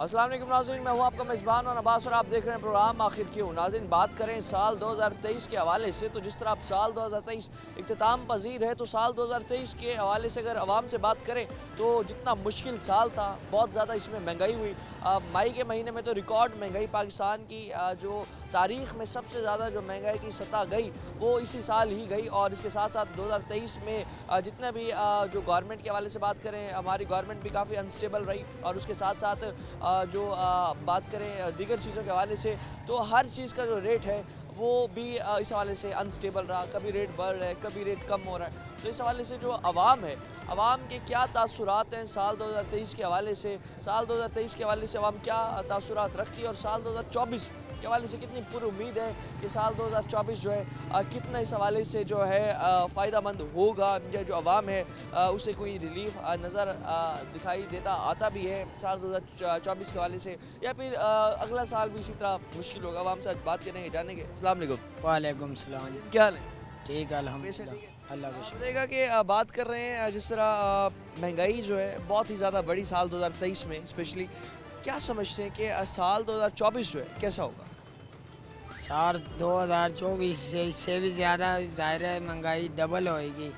अस्सलाम वालेकुम नाज़रीन, मैं हूँ आपका मेज़बान और अब्बास और आप देख रहे हैं प्रोग्राम आखिर क्यों। नाज़रीन, बात करें साल 2023 के हवाले से, तो जिस तरह अब साल 2023 इख्तिताम पजीर है, तो साल 2023 के हवाले से अगर आवाम से बात करें तो जितना मुश्किल साल था, बहुत ज़्यादा इसमें महंगाई हुई। मई के महीने में तो रिकॉर्ड महंगाई पाकिस्तान की जो तारीख़ में सबसे ज़्यादा जो महंगाई की सतह गई वो इसी साल ही गई। और इसके साथ साथ 2023 में जितने भी जो गवर्नमेंट के हवाले से बात करें, हमारी गवर्नमेंट भी काफ़ी अनस्टेबल रही। और उसके साथ साथ जो बात करें दीगर चीज़ों के हवाले से, तो हर चीज़ का जो रेट है वो भी इस हवाले से अनस्टेबल रहा। कभी रेट बढ़ रहा है, कभी रेट कम हो रहा है। तो इस हवाले से जो आवाम है, आवाम के क्या तासुरात हैं साल 2023 के हवाले से, साल 2023 के हवाले से आवाम क्या तासुरात रखती है, और साल 2024 के हवाले से कितनी पूरी उम्मीद है कि साल 2024 जो है कितना इस हवाले से जो है फ़ायदेमंद होगा, या जो आवाम है उसे कोई रिलीफ नज़र दिखाई देता आता भी है साल 2024 के हवाले से, या फिर अगला साल भी इसी तरह मुश्किल होगा। आवाम से आज बात करेंगे, जानेंगे। अस्सलाम वालेकुम। वालेकुम सलाम जी। क्या हाल है? ठीक है अल्हम्दुलिल्लाह, अल्लाह का शुक्र। बताइएगा कि बात कर रहे हैं जिस तरह महंगाई जो है बहुत ही ज़्यादा बढ़ी साल 2023 में स्पेशली, क्या समझते हैं कि साल 2024 जो है कैसा होगा? साल 2024 से इससे भी ज़्यादा ज़ाहिर है महंगाई डबल होएगी।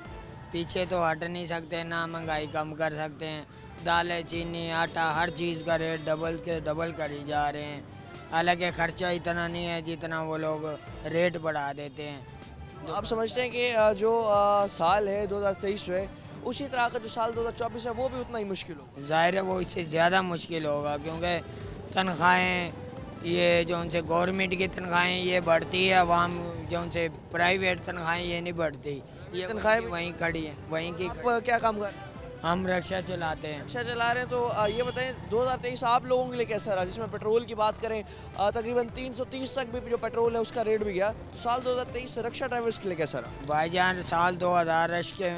पीछे तो हट नहीं सकते, ना महंगाई कम कर सकते हैं। दालें, चीनी, आटा, हर चीज़ का रेट डबल के डबल करी जा रहे हैं। हालांकि खर्चा इतना नहीं है जितना वो लोग रेट बढ़ा देते हैं। तो आप समझते हैं कि जो साल है 2023 जो है उसी तरह का जो साल 2024 है वो भी उतना ही मुश्किल होगा? ज़ाहिर है वो इससे ज़्यादा मुश्किल होगा, क्योंकि तनख्वाहें ये जो उनसे गवर्नमेंट की तनख्वाहें ये बढ़ती है, अवाम जो उनसे प्राइवेट तनख्वाहें ये नहीं बढ़ती, ये तनख्वाहें वहीं खड़ी हैं, वहीं की आप क्या काम कर रहे हैं? हम रिक्शा चलाते हैं। रिक्शा चला रहे हैं, तो ये बताएं 2023 आप लोगों के लिए कैसा रहा, जिसमें पेट्रोल की बात करें तकरीबन 330 तक भी जो पेट्रोल है उसका रेट भी गया। तो साल 2023 रिक्शा ड्राइवर्स के लिए कैसा रहा? भाईजान साल 2000 के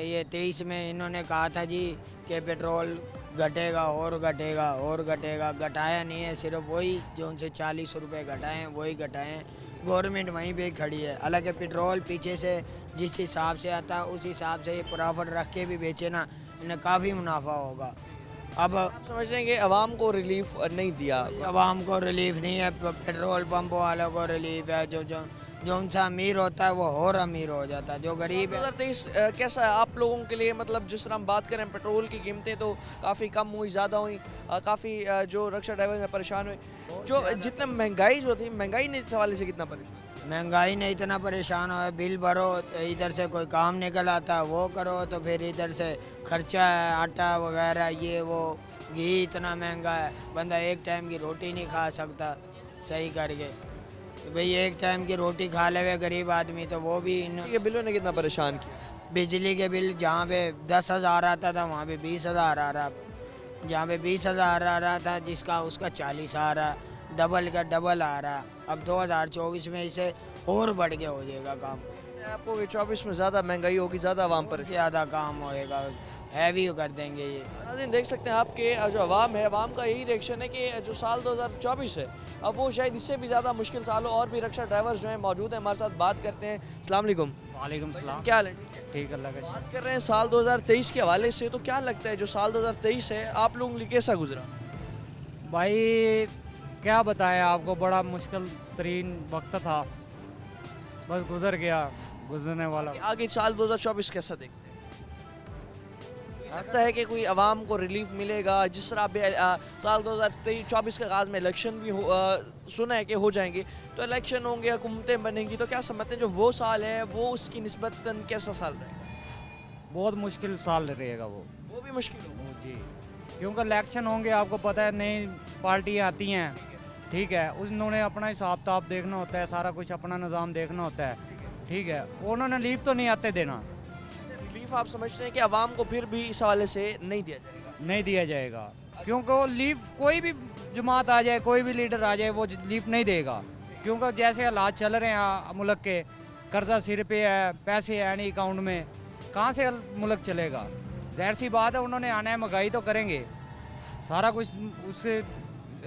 ये 23 में इन्होंने कहा था जी कि पेट्रोल घटेगा और घटेगा और घटेगा, घटाया नहीं है, सिर्फ वही जो उनसे 40 रुपये घटाए हैं वही घटाए हैं। गवर्नमेंट वहीं पे खड़ी है। हालांकि पेट्रोल पीछे से जिस हिसाब से आता है उस हिसाब से ये प्रॉफिट रख के भी बेचे ना, इन्हें काफ़ी मुनाफा होगा। अब आप समझते हैं कि आवाम को रिलीफ नहीं दिया? आवाम को रिलीफ नहीं है, पेट्रोल पंप वालों को रिलीफ है। जो उनसे अमीर होता है वो और अमीर हो जाता है, जो गरीब है। 2023 कैसा है आप लोगों के लिए? मतलब जिस तरह हम बात करें पेट्रोल की कीमतें तो काफ़ी कम हुई, ज़्यादा हुई, काफ़ी जो रिक्शा ड्राइवर हैं परेशान हुए। जो जितना महंगाई जो थी, महंगाई ने इस हवाले से कितना परेशान? महंगाई ने इतना परेशान हो, बिल भरो इधर से कोई काम निकल आता है वो करो, तो फिर इधर से खर्चा है, आटा वगैरह ये वो, घी इतना महंगा है, बंदा एक टाइम की रोटी नहीं खा सकता सही करके। भाई एक टाइम की रोटी खा ले गरीब आदमी, तो वो भी ये बिलों ने कितना परेशान किया? बिजली के बिल जहाँ पे 10,000 आता था वहाँ पे 20,000 आ रहा, जहाँ पे 20,000 आ रहा था जिसका उसका 40 आ रहा, डबल का डबल आ रहा। अब 2024 में इसे और बढ़ के हो जाएगा काम। आपको 24 में ज़्यादा महंगाई होगी, ज़्यादा आवाम पर ज़्यादा काम होएगा, हैवी कर देंगे ये। नाज़रीन देख सकते हैं आपके जो आवाम है, आवाम का यही रिएक्शन है कि जो साल 2024 है अब वो शायद इससे भी ज़्यादा मुश्किल साल हो। और भी रिक्शा ड्राइवर्स जो हैं मौजूद हैं हमारे साथ, बात करते हैं। अस्सलाम वालेकुम। वालेकुम सलाम। क्या हाल है? ठीक अल्लाह का बात कर रहे हैं साल 2023 के हवाले से, तो क्या लगता है जो साल 2023 है आप लोगों के लिए कैसा गुजरा? शुक्र। भाई क्या बताएं आपको, बड़ा मुश्किल तरीन वक्त था, बस गुजर गया, गुजरने वाला। आगे साल 2024 कैसा देखते हैं? लगता है कि कोई आवाम को रिलीफ मिलेगा? जिस तरह अभी साल 2024 के आगाज़ में इलेक्शन भी सुना है कि हो जाएंगे, तो इलेक्शन होंगे, हुकूमतें बनेंगी, तो क्या समझते हैं जो वो साल है वो उसकी निस्बतन कैसा साल रहेगा? बहुत मुश्किल साल रहेगा वो भी मुश्किल होगा जी, क्योंकि इलेक्शन होंगे, आपको पता है नई पार्टियाँ आती हैं, ठीक है, उन्होंने अपना हिसाब किताब देखना होता है, सारा कुछ अपना निज़ाम देखना होता है, ठीक है, उन्होंने लीव तो नहीं आते देना। रिलीफ आप समझते हैं कि आवाम को फिर भी इस हवाले से नहीं दिया जाएगा? नहीं दिया जाएगा, क्योंकि वो लीव, कोई भी जमात आ जाए, कोई भी लीडर आ जाए, वो लीव नहीं देगा। क्योंकि जैसे हालात चल रहे हैं मुल्क के, कर्जा सिर पे है, पैसे है नहीं अकाउंट में, कहाँ से मुल्क चलेगा? ज़ाहिर सी बात है, उन्होंने आना है, महंगाई तो करेंगे, सारा कुछ उससे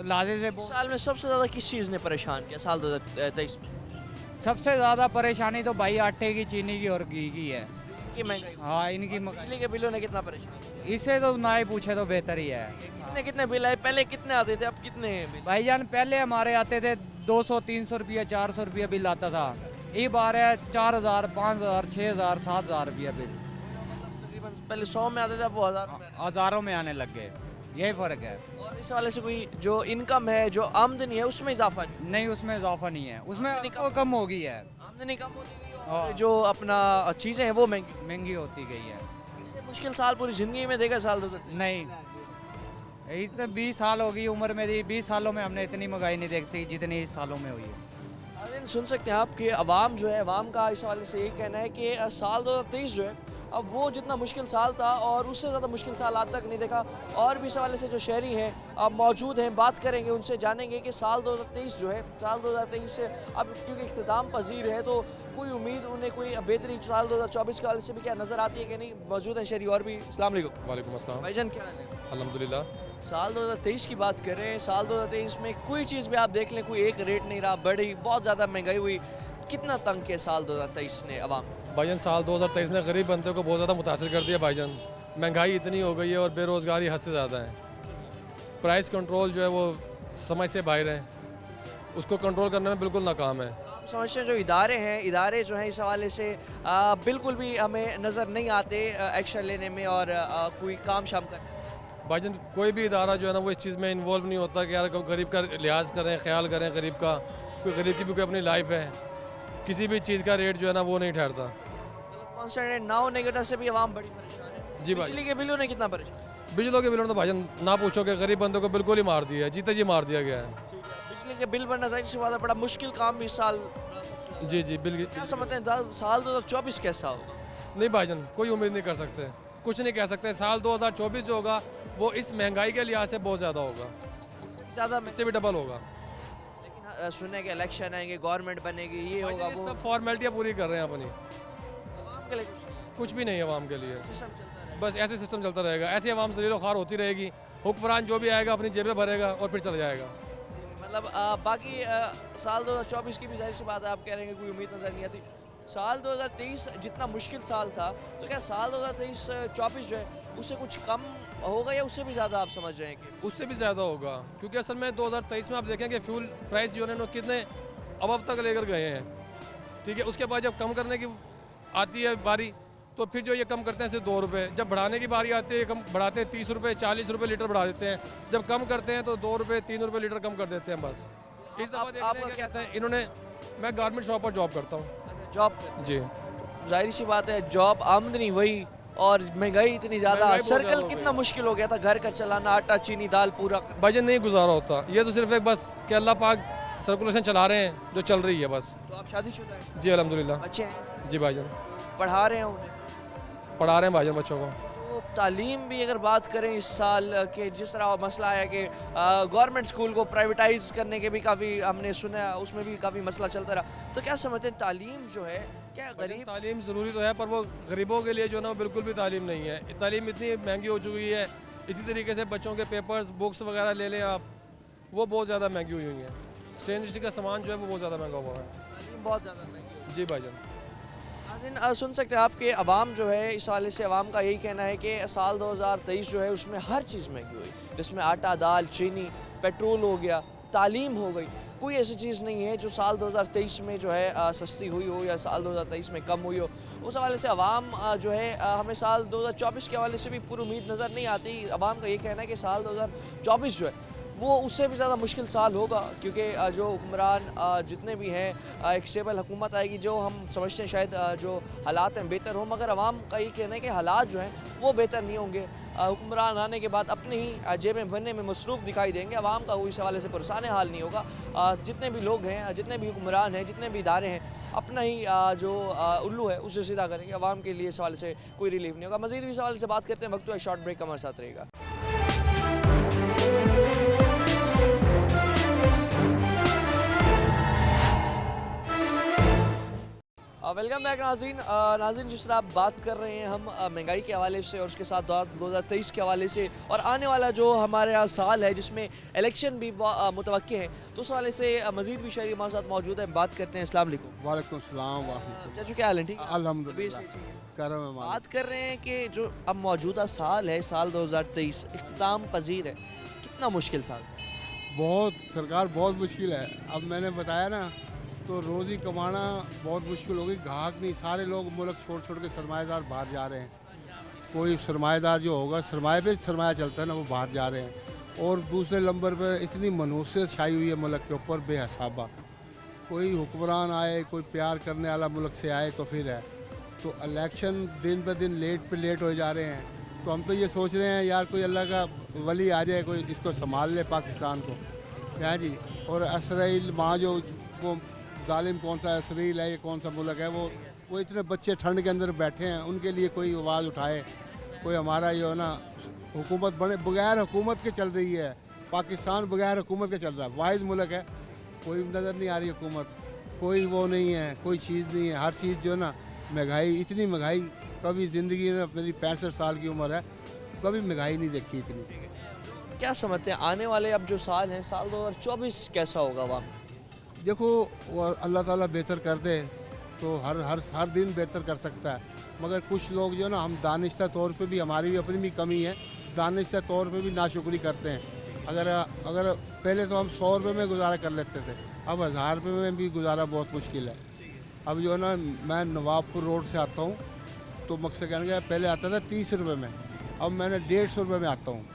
लाजे से। साल में सबसे ज़्यादा किस चीज़ ने परेशान किया साल 2023 में? सबसे ज़्यादा परेशानी तो भाई आटे की, चीनी की और घी की है। इनकी महंगाई, हाँ इनकी बिजली के बिलों ने कितना परेशान किया? इससे तो ना ही पूछे तो बेहतर ही है। कितने कितने बिल आए? पहले कितने आते थे, अब कितने हैं बिल? भाईजान पहले हमारे आते थे 200-300 रुपया 400 रुपया बिल आता था, ये बार है 4000 5000 6000 7000 रुपया बिल, तकरीबन पहले 100 में आते थे, अब वो 1000 में आते हज़ारों में आने लग गए, यही फ़र्क है। हैं। और इस वाले से कोई जो इनकम है, जो आमदनी है, उसमें इजाफा नहीं, नहीं उसमें इजाफा नहीं है, उसमें तो कम हो गई है, आमदनी कम होती गई हाँ। और जो अपना चीज़ें हैं वो महंगी। महंगी होती गई है। इससे मुश्किल साल पूरी ज़िंदगी में देखा साल 2023? नहीं यही तो 20 साल हो गई उम्र मेरी, 20 सालों में हमने इतनी महंगाई नहीं देखती जितनी इस सालों में हुई है। नाज़रीन सुन सकते हैं आप कि अवाम जो है, अवाम का इस हवाले से यही कहना है कि साल 2023 जो है अब वो जितना मुश्किल साल था और उससे ज़्यादा मुश्किल साल आज तक नहीं देखा। और भी इस हवाले से जो शहरी हैं अब मौजूद हैं, बात करेंगे उनसे, जानेंगे कि साल 2023 जो है, साल 2023 से अब क्योंकि इख्तिताम पजीर है तो कोई उम्मीद उन्हें कोई बेहतरी साल 2024 के हवाले से भी क्या नज़र आती है कि नहीं। मौजूद हैं शहरी और भी। अस्सलाम वालेकुम। वालेकुम अस्सलाम। भाईजान क्या हाल है? अल्हम्दुलिल्लाह। साल 2023 की बात करें, साल 2023 में कोई चीज़ भी आप देख लें, कोई एक रेट नहीं रहा, बढ़ी, बहुत ज़्यादा महंगाई हुई। कितना तंग किया साल 2023 ने अवाम? भाईजान साल 2023 ने गरीब बंदे को बहुत ज़्यादा मुतासर कर दिया भाईजान। महंगाई इतनी हो गई है और बेरोज़गारी हद से ज़्यादा है। प्राइस कंट्रोल जो है वो समझ से बाहर है, उसको कंट्रोल करने में बिल्कुल नाकाम है। आप समझते हैं जो इदारे हैं, इदारे जो हैं इस हवाले से बिल्कुल भी हमें नज़र नहीं आते एक्शन लेने में और कोई काम शाम करने में। भाईजान कोई भी इदारा जो है ना वो इस चीज़ में इन्वॉल्व नहीं होता कि यार गरीब का लिहाज करें, ख्याल करें गरीब का। कोई गरीब की भी कोई अपनी लाइफ है, किसी भी चीज़ का रेट जो है ना वो नहीं ठहरता। कॉन्सेंट्रेट ना होने की वजह से भी अवाम बड़ी परेशान है। जी भाई। बिजली के बिलों ने कितना परेशान? बिजली के बिलों ने तो भाईजान ना पूछो कि गरीब बंदों को बिल्कुल ही मार दिया है, जीते जी मार दिया गया है। बिजली के बिल भरना जाहिर सी बात है बड़ा मुश्किल काम भी इस साल। जी जी बिल क्या समझते हैं साल 2024 कैसा होगा? नहीं भाईजान कोई उम्मीद नहीं कर सकते, कुछ नहीं कह सकते। साल 2024 जो होगा वो इस महंगाई के लिहाज से बहुत ज़्यादा होगा, ज़्यादा इससे भी डबल होगा। लेकिन सुनने के इलेक्शन आएंगे, गवर्नमेंट बनेगी, ये होगा ये वो, सब फॉर्मेलिटियाँ पूरी कर रहे हैं अपनी, अवाम के लिए कुछ भी नहीं है आवाम के लिए। सिस्टम चलता रहेगा। बस ऐसे सिस्टम चलता रहेगा, ऐसी आवाम से खार होती रहेगी। हुक्मरान जो भी आएगा अपनी जेबें भरेगा और फिर चला जाएगा। मतलब बाकी साल 2024 की भी जाहिर सी बात है, आप कह रहे हैं कि कोई उम्मीद नज़र नहीं आती। साल 2023 जितना मुश्किल साल था, तो क्या साल 2023-24 जो है उससे कुछ कम होगा या उससे भी ज़्यादा आप समझ रहे हैं कि? उससे भी ज़्यादा होगा, क्योंकि असल में 2023 में आप देखेंगे फ्यूल प्राइस जो है ना कितने अबव तक लेकर गए हैं। ठीक है, उसके बाद जब कम करने की आती है बारी तो फिर जो ये कम करते हैं सिर्फ 2 रुपये। जब बढ़ाने की बारी आती है कम बढ़ाते हैं 30 रुपये 40 रुपये लीटर बढ़ा देते हैं। जब कम करते हैं तो 2 रुपये 3 रुपये लीटर कम कर देते हैं बस। इस दफ़ा देख रहे हैं क्या कहते हैं इन्होंने, मैं गारमेंट शॉप पर जॉब करता हूँ। जॉब जी जाहिर सी बात है, जॉब आमदनी वही और महंगाई इतनी ज़्यादा, महंगाई बहुत सर्कल ज़्यादा हो कितना गई। मुश्किल हो गया था, घर का चलाना, आटा चीनी दाल पूरा। भाईजान नहीं गुजारा होता, ये तो सिर्फ एक बस कि अल्लाह पाक सर्कुलेशन चला रहे हैं जो चल रही है बस। तो आप शादीशुदा हैं? जी अल्हम्दुलिल्लाह। बच्चे हैं? जी भाईजान पढ़ा रहे हैं उन्हें? पढ़ा रहे हैं भाईजान बच्चों को। तो तालीम भी अगर बात करें इस साल के, जिस तरह मसला आया कि गवर्नमेंट स्कूल को प्राइवेटाइज करने के भी काफ़ी हमने सुना, उसमें भी काफ़ी मसला चलता रहा, तो क्या समझते हैं तालीम जो है क्या गरीब? तालीम ज़रूरी तो है पर वो गरीबों के लिए जो ना बिल्कुल भी तालीम नहीं है। तालीम इतनी महंगी हो चुकी है। इसी तरीके से बच्चों के पेपर्स बुक्स वगैरह ले लें आप, वो बहुत ज़्यादा महंगी हुई हुई हैं। स्टेशनरी का सामान जो है वो बहुत ज़्यादा महंगा हुआ है। तालीम बहुत ज़्यादा महंगी हो। जी भाईजान। नाज़रीन सुन सकते हैं आपके अवाम जो है इस हवाले से अवाम का यही कहना है कि साल 2023 जो है उसमें हर चीज़ महंगी हुई, जिसमें आटा दाल चीनी पेट्रोल हो गया, तालीम हो गई। कोई ऐसी चीज़ नहीं है जो साल 2023 में जो है सस्ती हुई हो या साल 2023 में कम हुई हो। उस हवाले से अवाम जो है हमें साल 2024 के हवाले से भी पूरी उम्मीद नज़र नहीं आती। अवाम का ये कहना है कि साल 2024 जो है वो उससे भी ज़्यादा मुश्किल साल होगा, क्योंकि जो हुक्मरान जितने भी हैं एक स्टेबल हुकूमत आएगी जो हम समझते हैं शायद जो हालात हैं बेहतर हों, मगर अवाम का ये कहना है कि हालात जो हैं वो बेहतर नहीं होंगे। हुक्मरान आने के बाद अपने ही जेबें भरने में मसरूफ़ दिखाई देंगे। अवाम का कोई इस हवाले से पुरसान हाल नहीं होगा। जितने भी लोग हैं, जितने भी हुक्मरान हैं, जितने भी इदारे हैं, अपना ही जो उल्लू है उसे सीधा करेंगे। अवाम के लिए इस हवाले से कोई रिलीफ नहीं होगा। मज़ीद भी इस हवाले से बात करते हैं, वक्त है शॉर्ट ब्रेक हमारे साथ रहेगा। वेलकम बैक नाज़रीन। नाज़रीन, जिस तरह आप बात कर रहे हैं हम महंगाई के हवाले से और उसके साथ 2023 के हवाले से और आने वाला जो हमारे यहाँ साल है जिसमें इलेक्शन भी मुतवक्के हैं, तो उस हवाले से मज़ीद भी शहरी हमारे साथ मौजूद है। बात करते हैं। अस्सलाम वालेकुम। वालेकुम सलाम वालेकुम। चाचू क्या हाल है? ठीक है? अल्हम्दुलिल्लाह ठीक है। करम है मालिक। बात कर रहे हैं कि जो अब मौजूदा साल है, साल 2023 इख्तिताम पजीर है, कितना मुश्किल साल? बहुत सरकार बहुत मुश्किल है। अब मैंने बताया ना, तो रोज़ी कमाना बहुत मुश्किल हो गई। ग्राहक नहीं, सारे लोग मुल्क छोड़ छोड़ के सरमाएदार बाहर जा रहे हैं। कोई सरमाएदार जो होगा, सरमाए पे सरमाया चलता है ना, वो बाहर जा रहे हैं। और दूसरे नंबर पे इतनी मनहूसियत छाई हुई है मुल्क के ऊपर बेहसाबा। कोई हुक्मरान आए, कोई प्यार करने वाला मुल्क से आए तो फिर है। तो इलेक्शन दिन ब दिन लेट पे लेट हो जा रहे हैं। तो हम तो ये सोच रहे हैं यार कोई अल्लाह का वली आ जाए, कोई इसको संभाल ले पाकिस्तान को, क्या जी। और इसराइल वहाँ जो वो जालिम कौन सा इसराइल है, ये कौन सा मुल्क है, वो इतने बच्चे ठंड के अंदर बैठे हैं, उनके लिए कोई आवाज़ उठाए। कोई हमारा ये हो ना हुकूमत बने, बगैर हुकूमत के चल रही है। पाकिस्तान बगैर हुकूमत के चल रहा है, वाहिद मुल्क है, कोई नज़र नहीं आ रही हुकूमत, कोई वो नहीं है, कोई चीज़ नहीं है। हर चीज़ जो ना महंगाई, इतनी महंगाई कभी ज़िंदगी में, मेरी 65 साल की उम्र है, कभी महंगाई नहीं देखी इतनी। क्या समझते हैं आने वाले अब जो साल हैं, साल 2024 कैसा होगा वहाँ? देखो, और अल्लाह ताला बेहतर कर दे तो हर दिन बेहतर कर सकता है। मगर कुछ लोग जो ना, हम दानिश्ता तौर पे भी, हमारी भी अपनी भी कमी है, दानिश्ता तौर पे भी नाशुक्री करते हैं। अगर पहले तो हम 100 रुपये में गुजारा कर लेते थे, अब 1000 रुपये में भी गुजारा बहुत मुश्किल है। अब जो है ना, मैं नवाबपुर रोड से आता हूँ, तो मकसद कहने का पहले आता था 30 रुपये में, अब मैंने 150 रुपये में आता हूँ।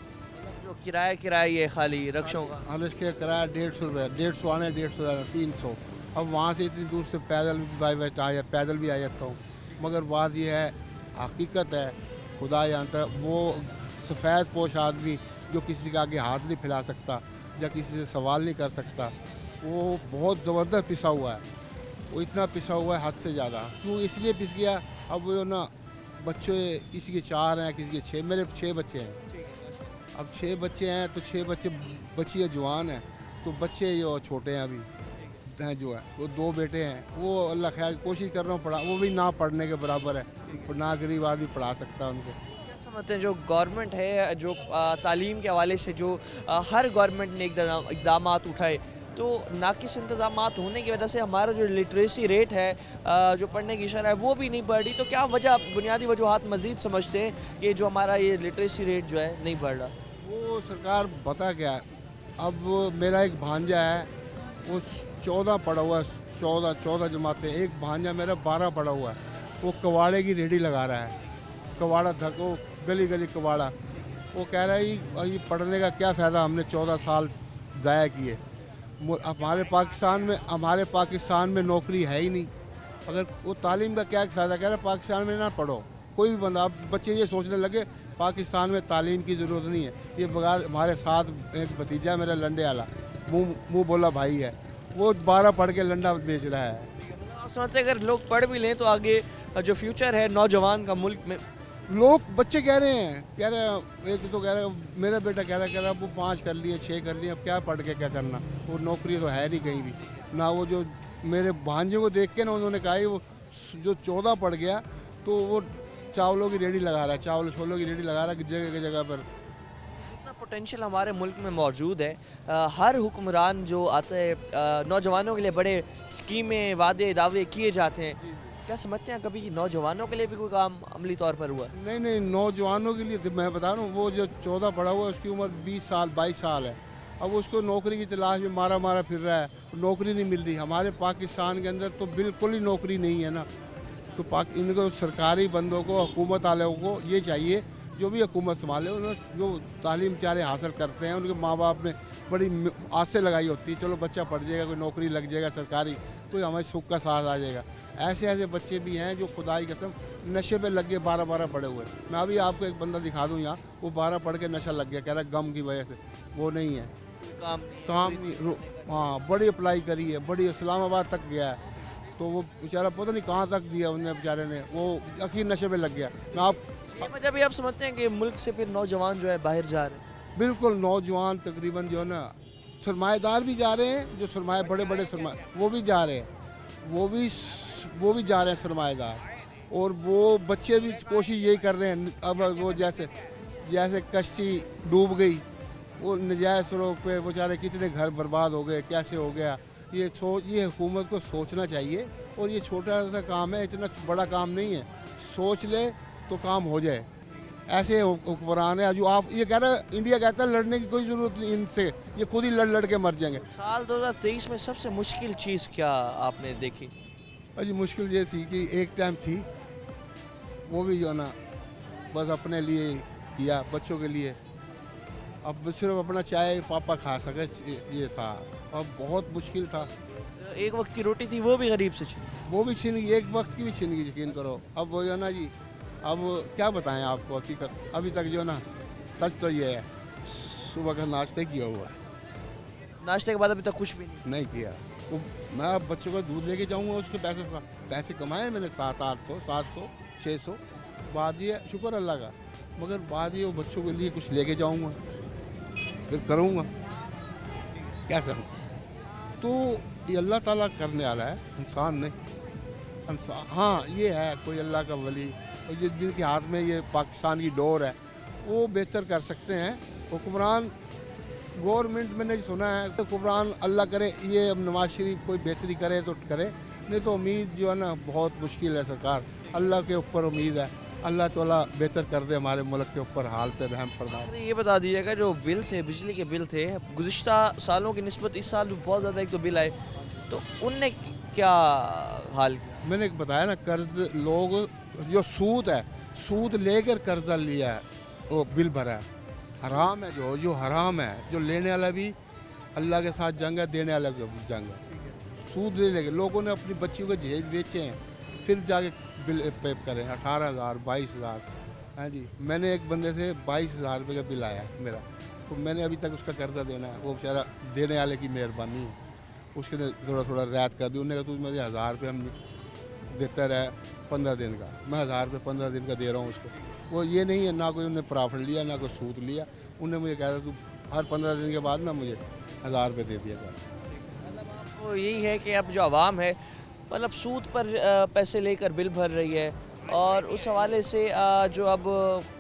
जो किराया ये खाली रक्षों का हाँ, इसके किराया 150 रुपये, 150 आने, 150 आने, 300। अब वहाँ से इतनी दूर से पैदल भी आ जाता हूँ। मगर बात यह है, हकीकत है, खुदा जानता है, वो सफ़ेद पोश आदमी जो किसी के आगे हाथ नहीं फैला सकता या किसी से सवाल नहीं कर सकता, वो बहुत ज़बरदस्त पिसा हुआ है। वो इतना पिसा हुआ है हद से ज़्यादा। क्यों इसलिए पिस गया, अब वो ना बच्चे किसी के 4 हैं, किसी के 6, मेरे 6 बच्चे हैं। अब 6 बच्चे हैं तो 6 बच्चियाँ जवान हैं, तो बच्चे जो छोटे हैं अभी हैं, जो है वो 2 बेटे हैं। वो अल्लाह खैर कोशिश कर रहा हूँ पढ़ा, वो भी ना पढ़ने के बराबर है, ना गरीब आदमी पढ़ा सकता है उनको। क्या समझते हैं जो गवर्नमेंट है, जो तालीम के हवाले से जो हर गवर्नमेंट ने इकदाम उठाए, तो नाकिस इंतजाम होने की वजह से हमारा जो लिटरेसी रेट है, जो पढ़ने की शरह है, वो भी नहीं बढ़ रही। तो क्या वजह, बुनियादी वजूहात मज़ीद समझते हैं कि जो हमारा ये लिटरेसी रेट जो है नहीं बढ़ रहा? वो सरकार बता क्या है। अब मेरा एक भांजा है, वो 14 पढ़ा हुआ है, 14 जमातें। एक भांजा मेरा 12 पढ़ा हुआ है, वो कबाड़े की रेडी लगा रहा है, कबाड़ा धको, गली गली कबाड़ा। वो कह रहा है ये पढ़ने का क्या फ़ायदा, हमने 14 साल ज़ाया किए। हमारे पाकिस्तान में नौकरी है ही नहीं। अगर वो तालीम का क्या फ़ायदा, कह रहा है पाकिस्तान में ना पढ़ो कोई भी बंदा। अब बच्चे ये सोचने लगे पाकिस्तान में तालीम की ज़रूरत नहीं है। ये बगैर, हमारे साथ एक भतीजा मेरा लंडे वाला, मुँह बोला भाई है, वो 12 पढ़ के लंडा बेच रहा है। आप समझते हैं अगर लोग पढ़ भी लें तो आगे जो फ्यूचर है नौजवान का मुल्क में? लोग बच्चे कह रहे हैं, एक तो कह रहा है, मेरा बेटा कह रहा वो 5 कर लिए, 6 कर लिए, अब क्या पढ़ के क्या करना, वो नौकरी तो है नहीं कहीं भी ना। वो जो मेरे भांजे को देख के ना, उन्होंने कहा वो जो 14 पढ़ गया तो वो चावलों की रेडी लगा रहा है, चावल छोलों की रेडी लगा रहा है जगह जगह पर। इतना पोटेंशियल हमारे मुल्क में मौजूद है। हर हुक्मरान जो आता है, नौजवानों के लिए बड़े स्कीमें, वादे, दावे किए जाते हैं। क्या समझते हैं कभी नौजवानों के लिए भी कोई काम अमली तौर पर हुआ? नहीं, नौजवानों के लिए तो मैं बता रहा हूँ, वो जो 14 पढ़ा हुआ है उसकी उम्र 20 साल 22 साल है। अब उसको नौकरी की तलाश में मारा फिर रहा है, नौकरी नहीं मिल रही। हमारे पाकिस्तान के अंदर तो बिल्कुल ही नौकरी नहीं है ना। तो इनको सरकारी बंदों को, हुकूमत वालों को ये चाहिए, जो भी हुकूमत संभाले, उन्होंने जो तालीम चारे हासिल करते हैं, उनके माँ बाप ने बड़ी आसें लगाई होती है, चलो बच्चा पढ़ जाएगा, कोई नौकरी लग जाएगा सरकारी, कोई हमारे सुख का साथ आ जाएगा। ऐसे बच्चे भी हैं जो खुदाई कसम नशे पे लग गए, 12 पढ़े हुए। मैं अभी आपको एक बंदा दिखा दूँ यहाँ, वो 12 पढ़ के नशा लग गया, कह रहा है गम की वजह से। वो नहीं है, काम नहीं। हाँ, बड़ी अप्लाई करी है, बड़ी इस्लामाबाद तक गया है, तो वो बेचारा पता नहीं कहाँ तक दिया उन्हें, बेचारे ने, वो आखिर नशे पे लग गया। मैं आप वजह भी आप समझते हैं कि मुल्क से फिर नौजवान जो है बाहर जा रहे हैं? बिल्कुल, नौजवान तकरीबन जो है ना, सरमाएदार भी जा रहे हैं, जो सरमाए बड़े सरमाए वो भी जा रहे हैं, वो भी वो भी जा रहे हैं सरमाएदार, और वो बच्चे भी कोशिश यही कर रहे हैं। अब वो जैसे जैसे कश्ती डूब गई, वो नजायज़ सड़क पे बेचारे कितने घर बर्बाद हो गए, कैसे हो गया। ये हुकूमत को सोचना चाहिए, और ये छोटा सा काम है, इतना बड़ा काम नहीं है। सोच ले तो काम हो जाए। ऐसे हुक्मरान है जो आप ये कह रहे हैं, इंडिया कहता है लड़ने की कोई ज़रूरत नहीं इनसे, ये खुद ही लड़ के मर जाएंगे। साल 2023 में सबसे मुश्किल चीज़ क्या आपने देखी? अजी मुश्किल ये थी कि एक टाइम थी, वो भी जो है ना बस अपने लिए किया, बच्चों के लिए। अब सिर्फ अपना चाय पापा खा सके ये साहब, अब बहुत मुश्किल था। एक वक्त की रोटी थी वो भी गरीब से छीनी। वो भी छिन गई, एक वक्त की भी छिन गई, यकीन करो। अब वो जो है ना जी, अब क्या बताएं आपको हकीकत, अभी तक जो है ना सच तो ये है, सुबह का नाश्ते किया हुआ है, नाश्ते के बाद अभी तक कुछ भी नहीं। किया। तो मैं अब बच्चों को दूध लेके जाऊंगा, उसके पैसे कमाए मैंने 700-800 700 600, बाद ये शुक्र अल्लाह का, मगर बाद ये वो बच्चों के लिए कुछ लेके जाऊंगा, फिर करूंगा, क्या समझ। तो ये अल्लाह ताला करने वाला है, इंसान नहीं। हाँ ये है कोई अल्लाह का वली, और जिनके हाथ में ये पाकिस्तान की डोर है, वो बेहतर कर सकते हैं। हुक्मरान गवर्नमेंट मैंने सुना है, हुक्मरान अल्लाह करे ये अब नवाज शरीफ कोई बेहतरी करे तो करे, नहीं तो उम्मीद जो है ना बहुत मुश्किल है। सरकार अल्लाह के ऊपर उम्मीद है, अल्लाह ताला बेहतर कर दे, हमारे मुल्क के ऊपर हाल पे रहम फरमाए। अरे ये बता दीजिएगा, जो बिल थे, बिजली के बिल थे, गुज़िश्ता सालों की निस्बत इस साल बहुत ज़्यादा एक तो बिल आए, तो उनने क्या हाल किया? मैंने बताया ना, कर्ज लोग जो सूद है, सूद लेकर कर्जा लिया है, वो बिल भरा है, हराम है। जो हराम है, जो लेने वाला भी अल्लाह के साथ जंग है, देने वाला भी जंग है। सूद ले लेके लोगों ने अपनी बच्चियों के जहेज बेचे हैं, फिर जाके बिल पे करें 18,000 22,000। हाँ जी, मैंने एक बंदे से 22,000 रुपये का बिल आया मेरा, तो मैंने अभी तक उसका कर्जा देना है, वो बेचारा देने वाले की मेहरबानी है, उसके थोड़ा रियायत कर दी। उन्होंने कहा तू मुझे 1000 रुपये हम देता रहे 15 दिन का, मैं 1000 रुपये 15 दिन का दे रहा हूँ उसको। वो ये नहीं है, ना कोई उन्हें प्रॉफिट लिया ना कोई सूद लिया। उन्हें मुझे कहा था तू हर 15 दिन के बाद ना मुझे 1000 रुपये दे दिया था। मतलब आपको यही है कि अब जो आवाम है, मतलब सूद पर पैसे लेकर बिल भर रही है, और उस हवाले से जो अब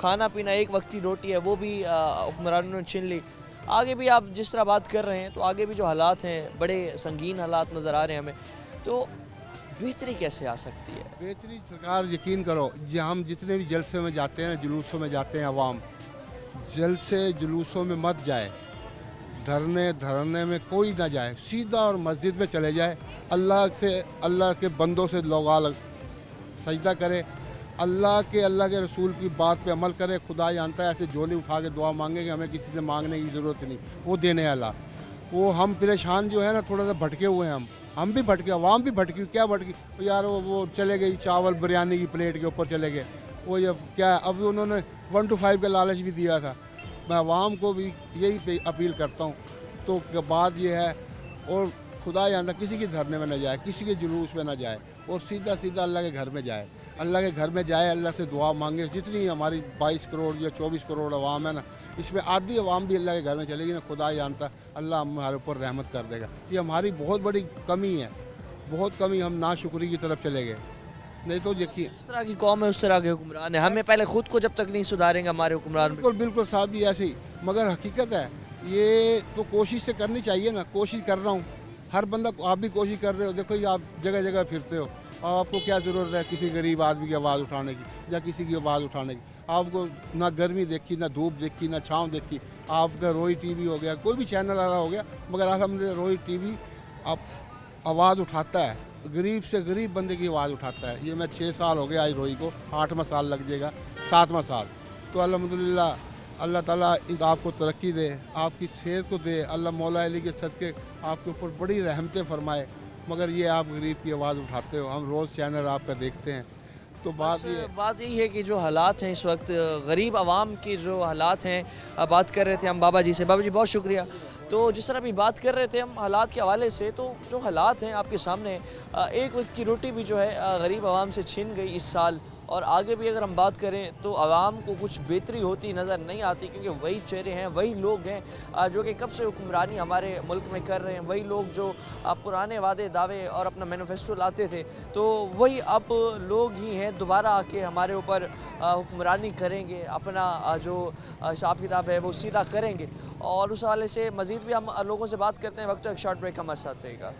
खाना पीना, एक वक्त की रोटी है, वो भी हुक्मरानों ने छीन ली। आगे भी आप जिस तरह बात कर रहे हैं, तो आगे भी जो हालात हैं, बड़े संगीन हालात नज़र आ रहे हैं हमें, तो बेहतरी कैसे आ सकती है? बेहतरी सरकार, यकीन करो, हम जितने भी जलसे में जाते हैं, जुलूसों में जाते हैं, अवाम जलसे जुलूसों में मत जाए, धरने में कोई ना जाए, सीधा और मस्जिद में चले जाए, अल्लाह के बंदों से लोग सजदा करे, अल्लाह के रसूल की बात पे अमल करे। खुदा जानता है, ऐसे झोली उठा के दुआ मांगेंगे, हमें किसी से मांगने की ज़रूरत नहीं, वो देने वाला। वो हम परेशान जो है ना, थोड़ा सा भटके हुए हैं, हम भी भटके, अवाम भी भटकी। क्या भटकी यार, वो चले गई चावल बिरयानी की प्लेट के ऊपर चले गए, वो ये क्या, अब उन्होंने 1 to 5 का लालच भी दिया था। मैं अवाम को भी यही अपील करता हूँ। तो बात ये है, और खुदा जानता, किसी के धरने में न जाए, किसी के जुलूस में न जाए, और सीधा अल्लाह के घर में जाए, अल्लाह के घर में जाए, अल्लाह से दुआ मांगे। जितनी हमारी 22 करोड़ या 24 करोड़ अवाम है ना, इसमें आधी अवाम भी अल्लाह के घर में चलेगी ना, खुदा जानता अल्लाह हमारे ऊपर रहमत कर देगा। ये हमारी बहुत बड़ी कमी है, बहुत कमी, हम नाशुक्री की तरफ चले गए। नहीं तो देखिए, जिस तरह की कौम है उस तरह के हुक्मरान है, हमें पहले खुद को जब तक नहीं सुधारेंगे हमारे हुक्मरान। बिल्कुल साहब भी ऐसे ही, मगर हकीकत है ये तो कोशिश से करनी चाहिए ना। कोशिश कर रहा हूँ, हर बंदा, आप भी कोशिश कर रहे हो। देखो ये आप जगह जगह फिरते हो, और आपको क्या ज़रूरत है किसी गरीब आदमी की आवाज़ उठाने की या किसी की आवाज़ उठाने की? आपको ना गर्मी देखी, ना धूप देखी, ना छाँव देखी। आपका रोई टीवी हो गया, कोई भी चैनल वाला हो गया, मगर अल्हम्दुलिल्लाह रोई टीवी आप आवाज़ उठाता है, गरीब से गरीब बंदे की आवाज़ उठाता है। ये मैं 6 साल हो गया आई रोई को, 8वां साल लग जाएगा, 7वां साल। तो अल्हम्दुलिल्लाह अल्लाह ताला आपको तरक्की दे, आपकी सेहत को दे, अल्लाह मौला अली के सदके आपके ऊपर बड़ी रहमतें फरमाए। मगर ये आप गरीब की आवाज़ उठाते हो, हम रोज़ चैनल आपका देखते हैं। तो बात यही है कि जो हालात हैं इस वक्त, गरीब आवाम की जो हालात हैं, बात कर रहे थे हम बाबा जी से। बाबा जी बहुत शुक्रिया। तो जिस तरह अभी बात कर रहे थे हम हालात के हवाले से, तो जो हालात हैं आपके सामने, एक वक्त की रोटी भी जो है गरीब आवाम से छीन गई इस साल, और आगे भी अगर हम बात करें तो आवाम को कुछ बेहतरी होती नज़र नहीं आती, क्योंकि वही चेहरे हैं, वही लोग हैं जो कि कब से हुक्मरानी हमारे मुल्क में कर रहे हैं, वही लोग जो पुराने वादे दावे और अपना मैनिफेस्टो लाते थे, तो वही अब लोग ही हैं दोबारा आके हमारे ऊपर हुक्मरानी करेंगे, अपना जो हिसाब किताब है वो सीधा करेंगे। और उस हवाले से मज़ीद भी हम लोगों से बात करते हैं। वक्त एक शॉर्ट ब्रेक हमारे साथ रहेगा।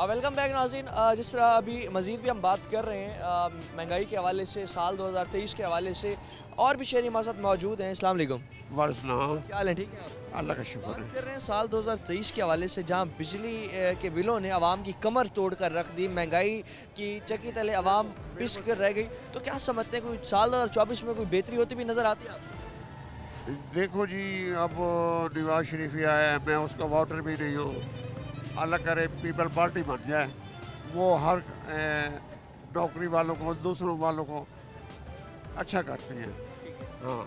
वेलकम बैक नाज़रीन। जिस तरह अभी मज़ीद भी हम बात कर रहे हैं महंगाई के हवाले से, साल 2023 के हवाले से, और भी शहरी हमारे साथ मौजूद हैं। अस्सलाम वालेकुम। वालेकुम। क्या हाल है? ठीक है आप? अल्लाह का शुक्र बात है। कर रहे हैं साल 2023 के हवाले से, जहां बिजली के बिलों ने आवाम की कमर तोड़ कर रख दी, महंगाई की चक्की तले आवाम पिस कर रह गई, तो क्या समझते हैं कोई साल 2024 में कोई बेहतरी होती भी नज़र आती है आपको? देखो जी, अब नवाज शरीफ ही आया है, मैं उसका वोटर भी नहीं हूँ। अल्लाह करे पीपल पार्टी बन जाए, वो हर नौकरी वालों को, दूसरों वालों को अच्छा करती है। हाँ,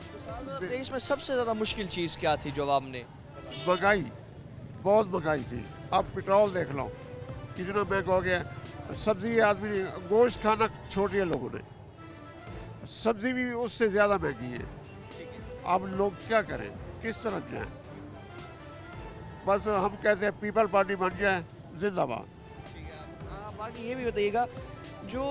तो साल 2023 में सबसे ज़्यादा मुश्किल चीज़ क्या थी जो आवाम ने? महंगाई, बहुत महंगाई थी। अब पेट्रोल देख लो कितना महंगा हो गया। सब्जी आदमी गोश्त खाना छोड़ दिया लोगों ने, सब्जी भी उससे ज़्यादा महंगी है। अब लोग क्या करें, किस तरफ जाएं? बस हम कहते हैं पीपल पार्टी बन जाए, जिंदाबाद। बाकी ये भी बताइएगा, जो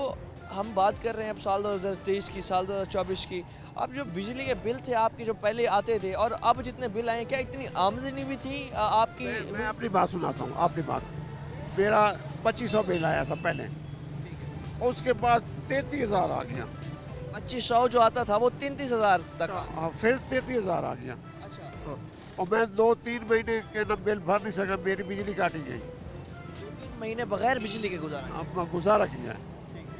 हम बात कर रहे हैं अब साल 2023 की, साल 2024 की, अब जो बिजली के बिल थे आपके जो पहले आते थे और अब जितने बिल आए, क्या इतनी आमदनी भी थी आपकी? मैं अपनी बात सुनाता हूँ, अपनी बात। मेरा 2500 बिल आया था पहले, उसके बाद 33,000 आ गया। 2500 जो आता था वो 33,000 तक। हाँ, फिर 33,000 आ गया। अच्छा, हाँ, और मैं 2-3 महीने के ना बिल भर नहीं सका, मेरी बिजली काटी गई। 2-3 महीने बगैर बिजली के गुजारा। अब मैं गुजारा किया है।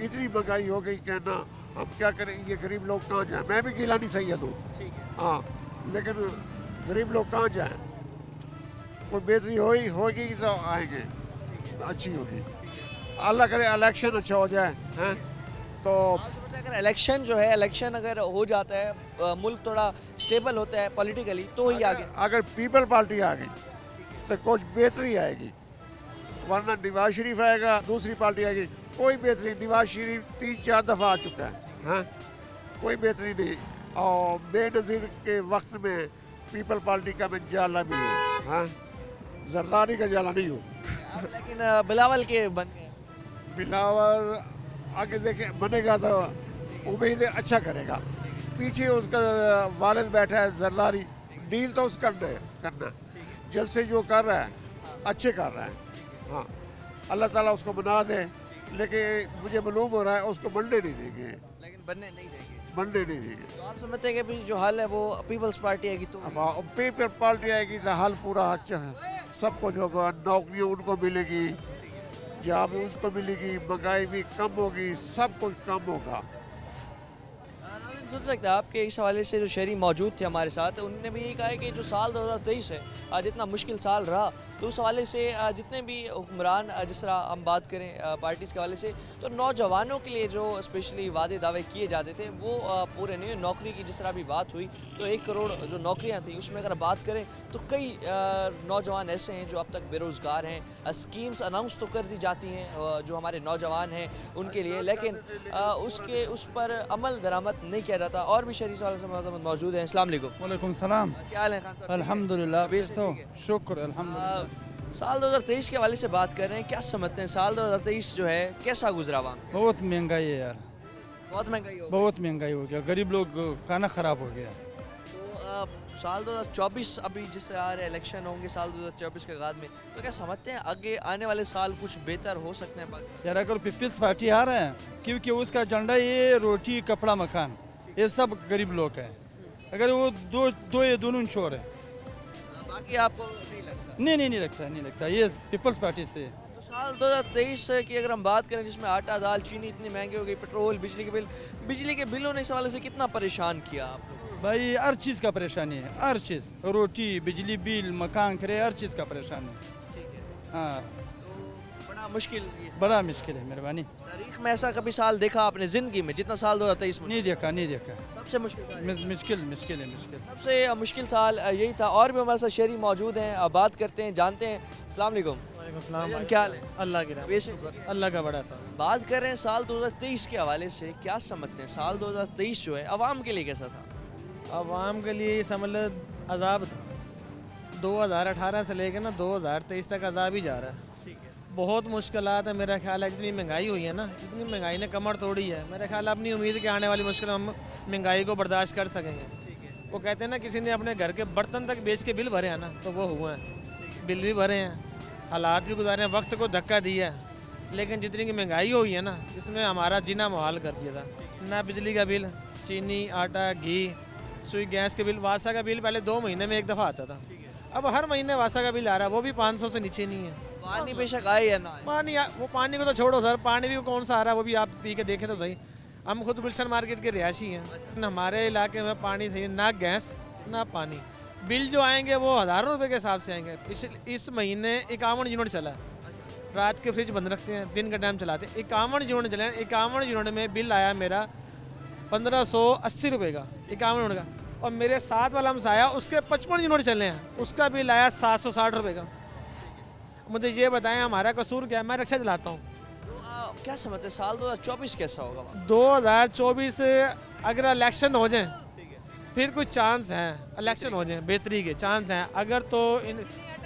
इतनी महंगाई हो गई, कहना अब क्या करें, ये गरीब लोग कहाँ जाएं? मैं भी गिलानी सैयद हूँ, ठीक है। हाँ, लेकिन गरीब लोग कहाँ जाएं? कोई बेहतरी होगी तो आएंगे, अच्छी होगी। अल्लाह करे इलेक्शन अच्छा हो जाए, हैं तो। अगर इलेक्शन जो है, इलेक्शन अगर हो जाता है, मुल्क थोड़ा स्टेबल होता है पॉलिटिकली, तो ही आगे। अगर पीपल पार्टी आ गई तो कुछ बेहतरी आएगी, वरना नवाज शरीफ आएगा, दूसरी पार्टी आएगी, कोई बेहतरी। नवाज शरीफ 3-4 दफ़ा आ चुका है, हाँ, कोई बेहतरी नहीं। और बेनज़ीर के वक्त में पीपल पार्टी का मैं जाला भी हूँ, हाँ, जरदारी का जाला नहीं हूँ। लेकिन बिलावल के बन गए। बिलावल आगे देखे बनेगा तो उम्मीद है अच्छा करेगा। पीछे उसका वालिद बैठा है जरदारी, डील तो उसका करना, जल्द से जो कर रहा है अच्छे कर रहा है। हाँ, अल्लाह ताला उसको बना दे, लेकिन मुझे मालूम हो रहा है उसको बनने नहीं देंगे, लेकिन बनने नहीं देंगे। बनने नहीं देंगे। तो आप समझते हैं कि अभी जो हल है वो पीपल्स पार्टी आएगी तो? अब पीपल पार्टी आएगी तो हाल पूरा अच्छा है, सब कुछ होगा। नौकरियाँ उनको मिलेगी, जॉब उसको मिलेगी, महंगाई भी कम होगी, सब कुछ कम होगा। सुन सकते हैं आपके इस हवाले से जो शहरी मौजूद थे हमारे साथ, उन्होंने भी ये कहा है कि जो साल 2023 है जितना मुश्किल साल रहा, तो उस हवाले से जितने भी हुक्मरान, जिस तरह हम बात करें पार्टीज़ के हवाले से, तो नौजवानों के लिए जो स्पेशली वादे दावे किए जाते थे वो पूरे नहीं हुए। नौकरी की जिस तरह अभी बात हुई, तो 1 करोड़ जो नौकरियां थी उसमें अगर बात करें तो कई नौजवान ऐसे हैं जो अब तक बेरोज़गार हैं। स्कीम्स अनाउंस तो कर दी जाती हैं जो हमारे नौजवान हैं उनके लिए, लेकिन उस पर अमल दरामद नहीं किया जाता। और भी शहरी सवाल से मौजूद हैं। अस्सलाम वालेकुम। वालेकुम सलाम। क्या हाल है खान साहब? अल्हम्दुलिल्लाह, तबीयत से सो ठीक है? शुक्र अल्हम्दुलिल्लाह। साल 2023 के हवाले से बात कर रहे हैं, क्या समझते हैं साल 2023 जो है कैसा गुजरा वहाँ? बहुत महंगाई है यार, बहुत महंगाई हो गई। बहुत महंगाई हो गया, गरीब लोग खाना खराब हो गया। तो साल 2024 अभी जिस तरह आ रहे इलेक्शन होंगे साल 2024 के बाद में, तो क्या समझते हैं आगे आने वाले साल कुछ बेहतर हो सकते हैं पाकिस्तान? यार अगर पीपल्स पार्टी आ रहे हैं, क्योंकि उसका एजेंडा ये रोटी कपड़ा मकान, ये सब गरीब लोग हैं। अगर वो ये दोनों छोर है, बाकी आपको नहीं लगता? नहीं लगता ये पीपल्स पार्टी से। तो साल 2023 की अगर हम बात करें, जिसमें आटा दाल चीनी इतनी महंगी हो गई, पेट्रोल, बिजली के बिलों ने इस हवाले से कितना परेशान किया आप लोग? भाई हर चीज़ का परेशानी है, हर चीज़, रोटी, बिजली बिल, मकान किराया, हर चीज़ का परेशानी है। ठीक है, हाँ, तो बड़ा मुश्किल ये बड़ा मुश्किल है। मेहरबानी। तारीख में ऐसा कभी साल देखा आपने ज़िंदगी में जितना साल 2023 में? नहीं देखा, नहीं देखा। सबसे मुश्किल साल मुश्किल मुश्किल है, मुश्किल। सबसे मुश्किल साल यही था। और भी हमारे साथ शहरी मौजूद हैं, अब बात करते हैं, जानते हैं। अस्सलाम वालेकुम। भाईजान, क्या हाल है? अल्लाह की रहमत, अल्लाह का बड़ा सा। बात कर रहे हैं साल 2023 के हवाले से, क्या समझते हैं साल 2023 जो है अवाम के लिए कैसा था? आवाम के लिए ये समझ लो अजाब था। 2018 से लेकर ना 2023 तक अजाब ही जा रहा है। बहुत मुश्किलात है। मेरा ख्याल है इतनी महंगाई हुई है ना, इतनी महंगाई ने कमर तोड़ी है। मेरा ख्याल है अपनी उम्मीद के आने वाली मुश्किल हम महंगाई को बर्दाश्त कर सकेंगे। वो कहते हैं ना किसी ने अपने घर के बर्तन तक बेच के बिल भरे हैं ना, तो वो हुआ है। बिल भी भरे हैं, हालात भी गुजारे हैं, वक्त को धक्का दिया है। लेकिन जितनी की महंगाई हुई है ना, इसमें हमारा जीना मुहाल कर दिया था। ना बिजली का बिल, चीनी, आटा, घी, सुई, गैस के बिल। वासा का बिल पहले 2 महीने में एक दफ़ा आता था, अब हर महीने वासा का बिल आ रहा है, वो भी 500 से नीचे नहीं है। पानी बेशक आए या ना आए, वो पानी को तो छोड़ो सर, पानी भी कौन सा आ रहा है वो भी आप पी के देखें तो सही। हम खुद गुलशन मार्केट के रिहायशी हैं, हमारे इलाके में पानी सही है, ना गैस ना पानी। बिल जो आएंगे वो हज़ारों रुपए के हिसाब से आएंगे। इस महीने 51 यूनिट चला है। रात के फ्रिज बंद रखते हैं, दिन का टाइम चलाते हैं। 51 यूनिट चले, 51 यूनिट में बिल आया मेरा 1580 रुपये का, 51 यूनिट का। और मेरे साथ वाला हमसाया उसके 55 यूनिट चले हैं, उसका बिल आया 760 रुपये का। मुझे ये बताएं हमारा कसूर क्या है? मैं रिक्शा चलाता हूँ। तो क्या समझते हैं साल 2024 कैसा होगा? 2024 अगर इलेक्शन हो जाए फिर कुछ चांस हैं, इलेक्शन हो जाए बेहतरी के चांस हैं। अगर तो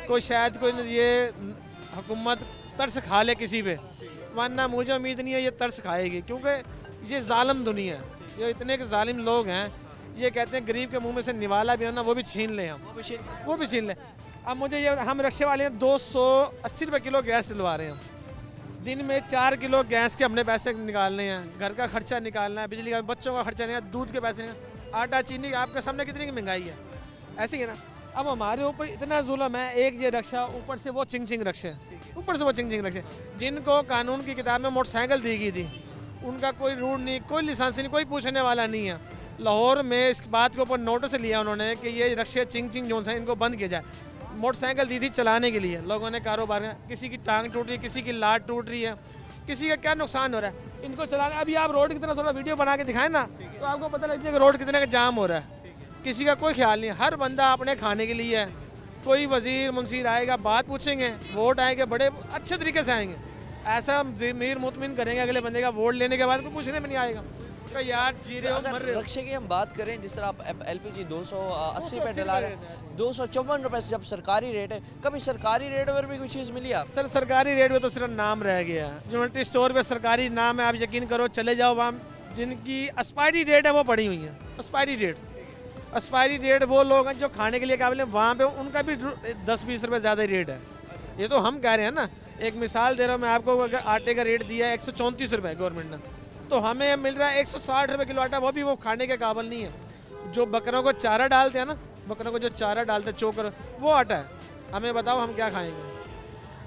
कोई शायद कोई ये हुकूमत तरस खा ले किसी पे, वरना मुझे उम्मीद नहीं है ये तरस खाएगी, क्योंकि ये जालिम दुनिया है। ये इतने के जालिम लोग हैं, ये कहते हैं गरीब के मुंह में से निवाला भी है ना, वो भी छीन लें हम, वो भी छीन लें। अब मुझे ये हम रिक्शे वाले हैं 280 रुपये किलो गैस दिलवा रहे हैं। दिन में 4 किलो गैस के हमने पैसे निकालने हैं, घर का खर्चा निकालना है, बिजली का, बच्चों का खर्चा नहीं है, दूध के पैसे नहीं है, आटा चीनी आपके सामने कितनी की महंगाई है। ऐसी है ना। अब हमारे ऊपर इतना जुल्म है, एक ये रक्षा, ऊपर से वो चिंग चिंग रक्षे, ऊपर से वो चिंग चिंग रक्षे। जिनको कानून की किताब में मोटरसाइकिल दी गई थी, उनका कोई रूल नहीं, कोई लाइसेंस नहीं, कोई पूछने वाला नहीं है। लाहौर में इस बात के ऊपर नोटिस लिया उन्होंने कि ये रक्षे चिंग चिंग जोन है, इनको बंद किया जाए। मोटरसाइकिल दी थी चलाने के लिए, लोगों ने कारोबार में, किसी की टांग टूट रही है, किसी की लात टूट रही है, किसी का क्या नुकसान हो रहा है इनको चलाने। अभी आप रोड की तरह थोड़ा वीडियो बना के दिखाएं ना, तो आपको पता लग जाएगा कि रोड कितने का जाम हो रहा है। किसी का कोई ख्याल नहीं है, हर बंदा अपने खाने के लिए है। कोई वजीर मुंशीर आएगा, बात पूछेंगे, वोट आएंगे, बड़े अच्छे तरीके से आएंगे। ऐसा ज़मीर मुतमिन करेंगे अगले बंदे का, वोट लेने के बाद कोई पूछने में नहीं आएगा तो यार जी रहे हो, मर रहे हो। रक्षे की हम बात करें, जिस तरह आप LPG 280 पे डला रहे हैं, 254 रुपये से जब सरकारी रेट है, कभी सरकारी रेट पर भी कोई चीज़ मिली आप? सर सरकारी रेट में तो सिर्फ नाम रह गया। ज्वेलरी स्टोर पे सरकारी नाम है, आप यकीन करो चले जाओ वहाँ, जिनकी एक्सपायरी डेट है वो पड़ी हुई है। एक्सपायरी डेट वो लोग हैं जो खाने के लिए काबिल हैं, वहाँ पे उनका भी 10-20 रुपये ज़्यादा रेट है। ये तो हम कह रहे हैं ना, एक मिसाल दे रहा हूँ मैं आपको। अगर आटे का रेट दिया है 134 रुपये गवर्नमेंट ने, तो हमें मिल रहा है 160 रुपये किलो आटा, वो भी वो खाने के काबिल नहीं है। जो बकरों को चारा डालते हैं ना, बकरों को जो चारा डालते हैं चोकर, वो आटा है। हमें बताओ हम क्या खाएंगे?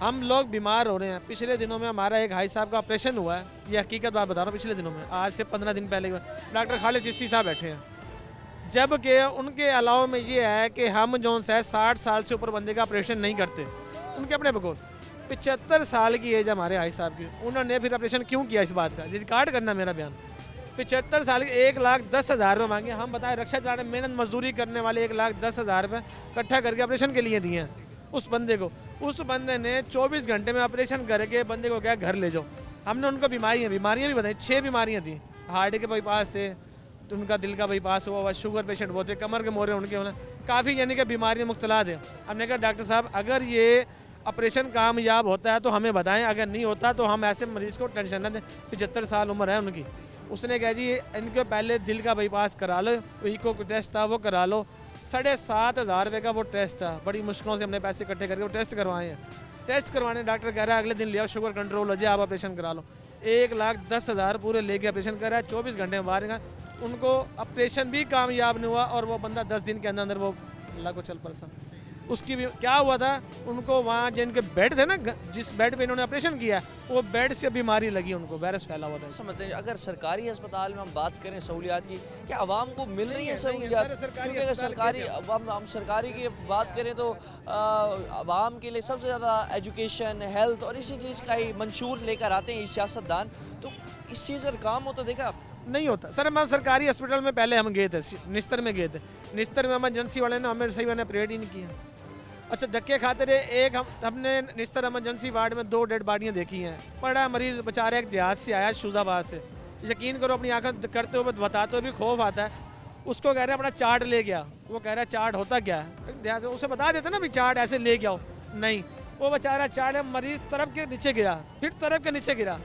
हम लोग बीमार हो रहे हैं। पिछले दिनों में हमारा एक भाई साहब का ऑपरेशन हुआ है, ये हकीकत बात बता रहा हूँ। पिछले दिनों में, आज से 15 दिन पहले डॉक्टर खालिद चिश्ती साहब बैठे हैं, जबकि उनके अलावा में ये है कि हम जो है 60 साल से ऊपर बंदे का ऑपरेशन नहीं करते, उनके अपने बकौल। 75 साल की एज हमारे भाई साहब की, उन्होंने फिर ऑपरेशन क्यों किया? इस बात का रिकॉर्ड करना मेरा बयान। 75 साल के 1,10,000 रुपये मांगे। हम बताएं रक्षा चलाने मेहनत मजदूरी करने वाले 1,10,000 रुपये इकट्ठा करके ऑपरेशन के लिए दिए हैं उस बंदे को। उस बंदे ने 24 घंटे में ऑपरेशन करके बंदे को क्या घर ले जाओ। हमने उनको बीमारियाँ भी बताई, 6 बीमारियाँ थी। हार्ट के बाईपास थे, तो उनका दिल का बाईपास हुआ, शुगर पेशेंट वो थे, कमर के मोरे उनके होना, काफ़ी यानी कि बीमारियाँ मुख्तला थे। हमने कहा डॉक्टर साहब अगर ये ऑपरेशन कामयाब होता है तो हमें बताएं, अगर नहीं होता तो हम ऐसे मरीज़ को टेंशन न दें। 75 साल उम्र है उनकी। उसने कहा जी इनके पहले दिल का बाईपास करा लो, इको टेस्ट था वो करा लो। 7,500 रुपये का वो टेस्ट था। बड़ी मुश्किलों से हमने पैसे इकट्ठे करके वो टेस्ट करवाए हैं। टेस्ट करवाने डॉक्टर कह रहा है अगले दिन ले आओ, शुगर कंट्रोल हो जाए, आप ऑपरेशन करा लो। 1,10,000 पूरे लेके ऑपरेशन करा है, 24 घंटे में बाहर गया। उनको ऑपरेशन भी कामयाब नहीं हुआ और वो बंदा 10 दिन के अंदर अंदर वो अल्लाह को चल पड़ा। उसकी भी क्या हुआ था, उनको वहाँ जिनके बेड थे ना, जिस बेड पे इन्होंने ऑपरेशन किया, वो बेड से बीमारी लगी, उनको वायरस फैला हुआ था। समझते हैं अगर सरकारी अस्पताल में हम बात करें सहूलियात की, क्या आवाम को मिल रही है सहूलियात? सारे सरकारी क्योंकि अगर अस्पताल सरकारी कहते हम सरकारी की बात करें तो आवाम के लिए सबसे ज़्यादा एजुकेशन, हेल्थ और इसी चीज़ का ही मंशूर लेकर आते हैं ये सियासतदान। तो इस चीज़ पर काम होता देखा आप? नहीं होता सर। हम सरकारी हॉस्पिटल में पहले हम गए थे, निस्तर में गए थे। निस्तर में इमरजेंसी वाले ने हमें सही मैंने ऑपरेट ही नहीं किया। अच्छा, धक्के खाते रहे। एक हमने निस्तर इमरजेंसी वार्ड में 2 डेड बॉडियाँ देखी हैं। पड़ा मरीज़ बेचारा एक देहात से आया, शुजाबाद से। यकीन करो, अपनी आंखें करते हुए बताते हुए भी खौफ आता है। उसको कह रहे हैं अपना चार्ट ले गया। वो कह रहा है चार्ट होता क्या है, देहात उसे बता देते ना भी चार्ट ऐसे ले गया हो। नहीं, वो बेचारा चार्ट मरीज़ तरफ के नीचे गिरा, फिर तरफ के नीचे गिरा।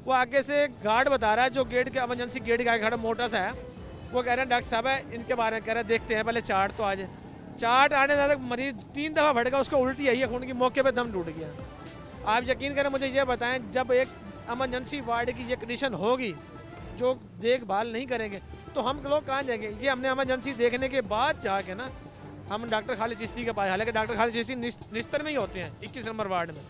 वो आगे से गार्ड बता रहा है, जो गेट के इमरजेंसी गेट का खड़ा मोटा सा है, वो कह रहे हैं डॉक्टर साहब है, इनके बारे में कह रहे हैं देखते हैं, पहले चार्ट तो आ जाए। चार्ट आने तक मरीज 3 दफ़ा भटका, उसको उल्टी आई है, खून की मौके पे दम टूट गया। आप यकीन करें, मुझे ये बताएं, जब एक इमरजेंसी वार्ड की ये कंडीशन होगी, जो देखभाल नहीं करेंगे, तो हम लोग कहाँ जाएंगे? ये हमने इमरजेंसी देखने के बाद जाके ना, हम डॉक्टर खालिद चिश्ती के पास, हालांकि डॉक्टर खालिद चिश्ती निस्तर में ही होते हैं 21 नंबर वार्ड में,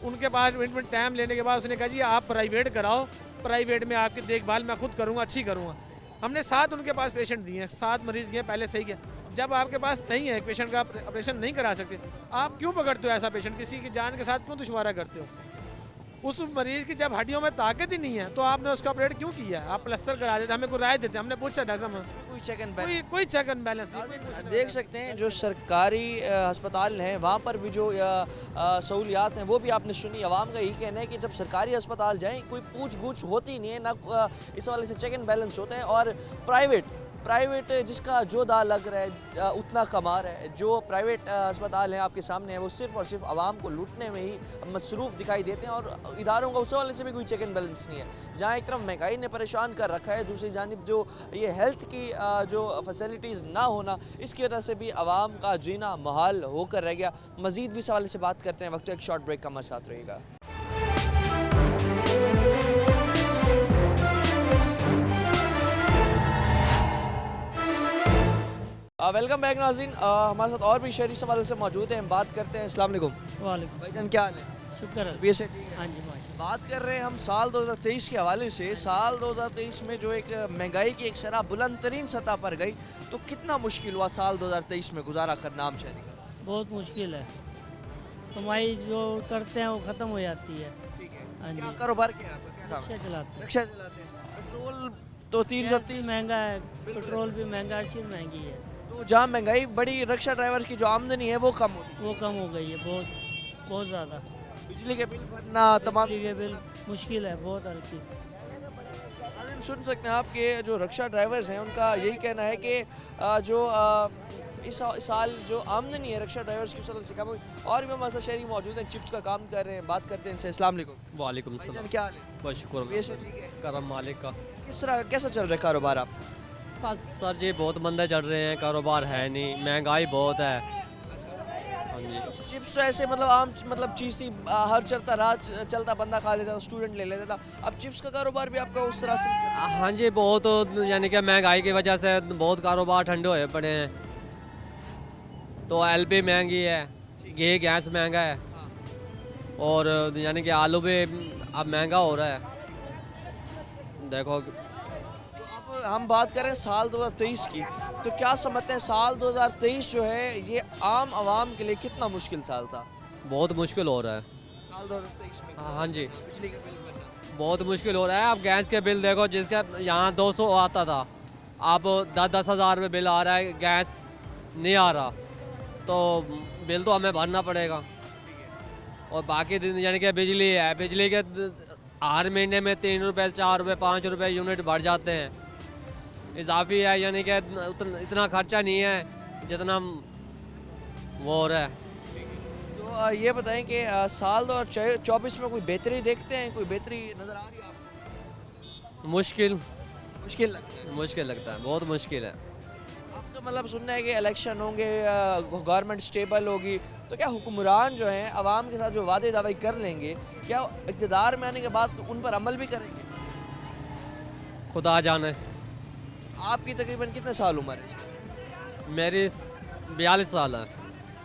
उनके पास मिनट टाइम लेने के बाद उसने कहा जी आप प्राइवेट कराओ, प्राइवेट में आपकी देखभाल मैं खुद करूँगा, अच्छी करूँगा। हमने 7 उनके पास पेशेंट दिए हैं, 7 मरीज़ गए, पहले सही गया। जब आपके पास नहीं है, एक पेशेंट का ऑपरेशन नहीं करा सकते, आप क्यों पकड़ते हो ऐसा पेशेंट? किसी की जान के साथ क्यों दुश्वारा करते हो? उस मरीज़ की जब हड्डियों में ताकत ही नहीं है, तो आपने उसका ऑपरेट क्यों किया? आप प्लास्टर करा देते, हमें कोई राय देते। हमने पूछा डॉक्टर साहब, कोई चेक एंड बैलेंस? कोई चेक एंड बैलेंस नहीं। देख सकते हैं जो सरकारी अस्पताल हैं वहाँ पर भी जो सहूलियात हैं वो भी आपने सुनी। आवाम का यही कहना है कि जब सरकारी अस्पताल जाएं कोई पूछ गूछ होती नहीं है, ना इस वाले से चेक एंड बैलेंस होते हैं। और प्राइवेट जिसका जो दाव लग रहा है उतना कमा रहा है। जो प्राइवेट अस्पताल हैं आपके सामने हैं, वो सिर्फ और सिर्फ आवाम को लूटने में ही मसरूफ़ दिखाई देते हैं, और इदारों का उस वाले से भी कोई चेक एंड बैलेंस नहीं है। जहाँ एक तरफ महंगाई ने परेशान कर रखा है, दूसरी जानिब जो ये हेल्थ की जो फैसिलिटीज़ ना होना, इसकी वजह से भी आवाम का जीना मुहाल होकर रह गया। मज़ीद भी इस हवाले से बात करते हैं, वक्त एक शॉर्ट ब्रेक का हमारे साथ रहेगा। वेलकम बैक नाज़रीन। हमारे साथ और भी शहरी सवाल से मौजूद हैं, हम बात करते हैं। अस्सलाम वालेकुम वालेकुम भाईजान, क्या हाल है? शुक्र है। तबीयत से ठीक है? हाँ जी माशा। बात कर रहे हैं हम साल 2023 के हवाले से। साल 2023 में जो एक महंगाई की एक शरह बुलंद तरीन सतह पर गई, तो कितना मुश्किल हुआ साल 2023 में गुजारा करना आम शहरी का? बहुत मुश्किल है, कमाई जो करते हैं वो ख़त्म हो जाती है। ठीक है। हाँ क्या जी, कारोबार क्या है आपका? क्या काम है? रिक्शा चलाते हैं। रिक्शा चलाते हैं। पेट्रोल तो गैस 330 भी महंगा है, पेट्रोल भी महंगा, हर चीज़ महंगी है। तो जहाँ महंगाई बड़ी, रिक्शा ड्राइवर की जो आमदनी है वो कम होती वो कम हो गई है, बहुत बहुत ज़्यादा। है। बिजली के बिल भरना, तमाम बिजली के बिल मुश्किल है बहुत, हर चीज़। नाज़रीन, सुन सकते हैं आपके जो रिक्शा ड्राइवर्स हैं उनका यही कहना है कि जो इस साल जो आमदनी है रिक्शा ड्राइवर्स की उस से कम हुई। और भी हमारे साथ शहरी मौजूद हैं, चिप्स का काम कर रहे हैं, बात करते हैं इनसे। अस्सलाम वालेकुम। वालेकुम भाईजान, सलाम। क्या हाल है? बहुत शुक्र तबीयत से ठीक है? करम मालिक का। किस तरह कैसा चल रहा है कारोबार आप? बस सर जी बहुत मंदे चल रहे हैं, कारोबार है नहीं, महंगाई बहुत है। हाँ जी। चिप्स तो ऐसे मतलब आम मतलब चीज़ थी, हर चलता रात चलता बंदा खा लेता था, स्टूडेंट ले लेता था। अब चिप्स का कारोबार भी आपका उस तरह से? हाँ जी, बहुत यानी कि महंगाई की वजह से बहुत कारोबार ठंडे हुए पड़े हैं। तो एलपी महंगी है, ये गैस महंगा है, और यानी कि आलू भी अब महंगा हो रहा है। देखो, अब हम बात करें साल 2023 की, तो क्या समझते हैं साल 2023 जो है ये आम आवाम के लिए कितना मुश्किल साल था? बहुत मुश्किल हो रहा है साल 2023 में हाँ जी, बिजली का बिल भरना। बहुत मुश्किल हो रहा है। अब गैस के बिल देखो, जिसका यहाँ 200 आता था, अब 10-10 हज़ार में बिल आ रहा है, गैस नहीं आ रहा, तो बिल तो हमें भरना पड़ेगा। और बाकी दिन यानी कि बिजली है, बिजली के हर महीने में 3 रुपये 4 रुपये 5 रुपये यूनिट बढ़ जाते हैं, इजाफी है, यानी कि इतना खर्चा नहीं है जितना वो हो रहा है। तो ये बताएं कि साल 2024 में कोई बेहतरी देखते हैं, कोई बेहतरी नज़र आ रही है आपको? मुश्किल मुश्किल लगता है। मुश्किल लगता है, बहुत मुश्किल है। आपका मतलब सुनना है कि इलेक्शन होंगे, गवर्नमेंट स्टेबल होगी, तो क्या हुक्मरान जो हैं आवाम के साथ जो वादे दावे कर लेंगे, क्या इक़्तिदार में आने के बाद उन पर अमल भी करेंगे? खुदा जाने। आपकी तकरीबन कितने साल उम्र है? मेरी 42 साल है।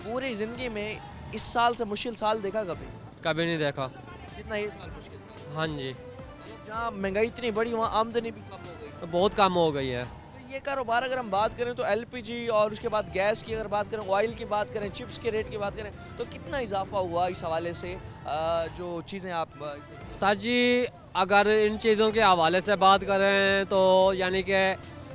पूरी ज़िंदगी में इस साल से मुश्किल साल देखा कभी? कभी नहीं देखा। जितना ये साल मुश्किल था। हाँ जी, मतलब जहाँ महंगाई इतनी बढ़ी वहाँ आमदनी भी कम हो गई। तो बहुत कम हो गई है। तो ये कारोबार अगर हम बात करें तो एलपीजी और उसके बाद गैस की अगर बात करें, ऑयल की बात करें, चिप्स के रेट की बात करें, तो कितना इजाफा हुआ इस हवाले से जो चीज़ें आप सर जी, अगर इन चीज़ों के हवाले से बात करें तो यानी कि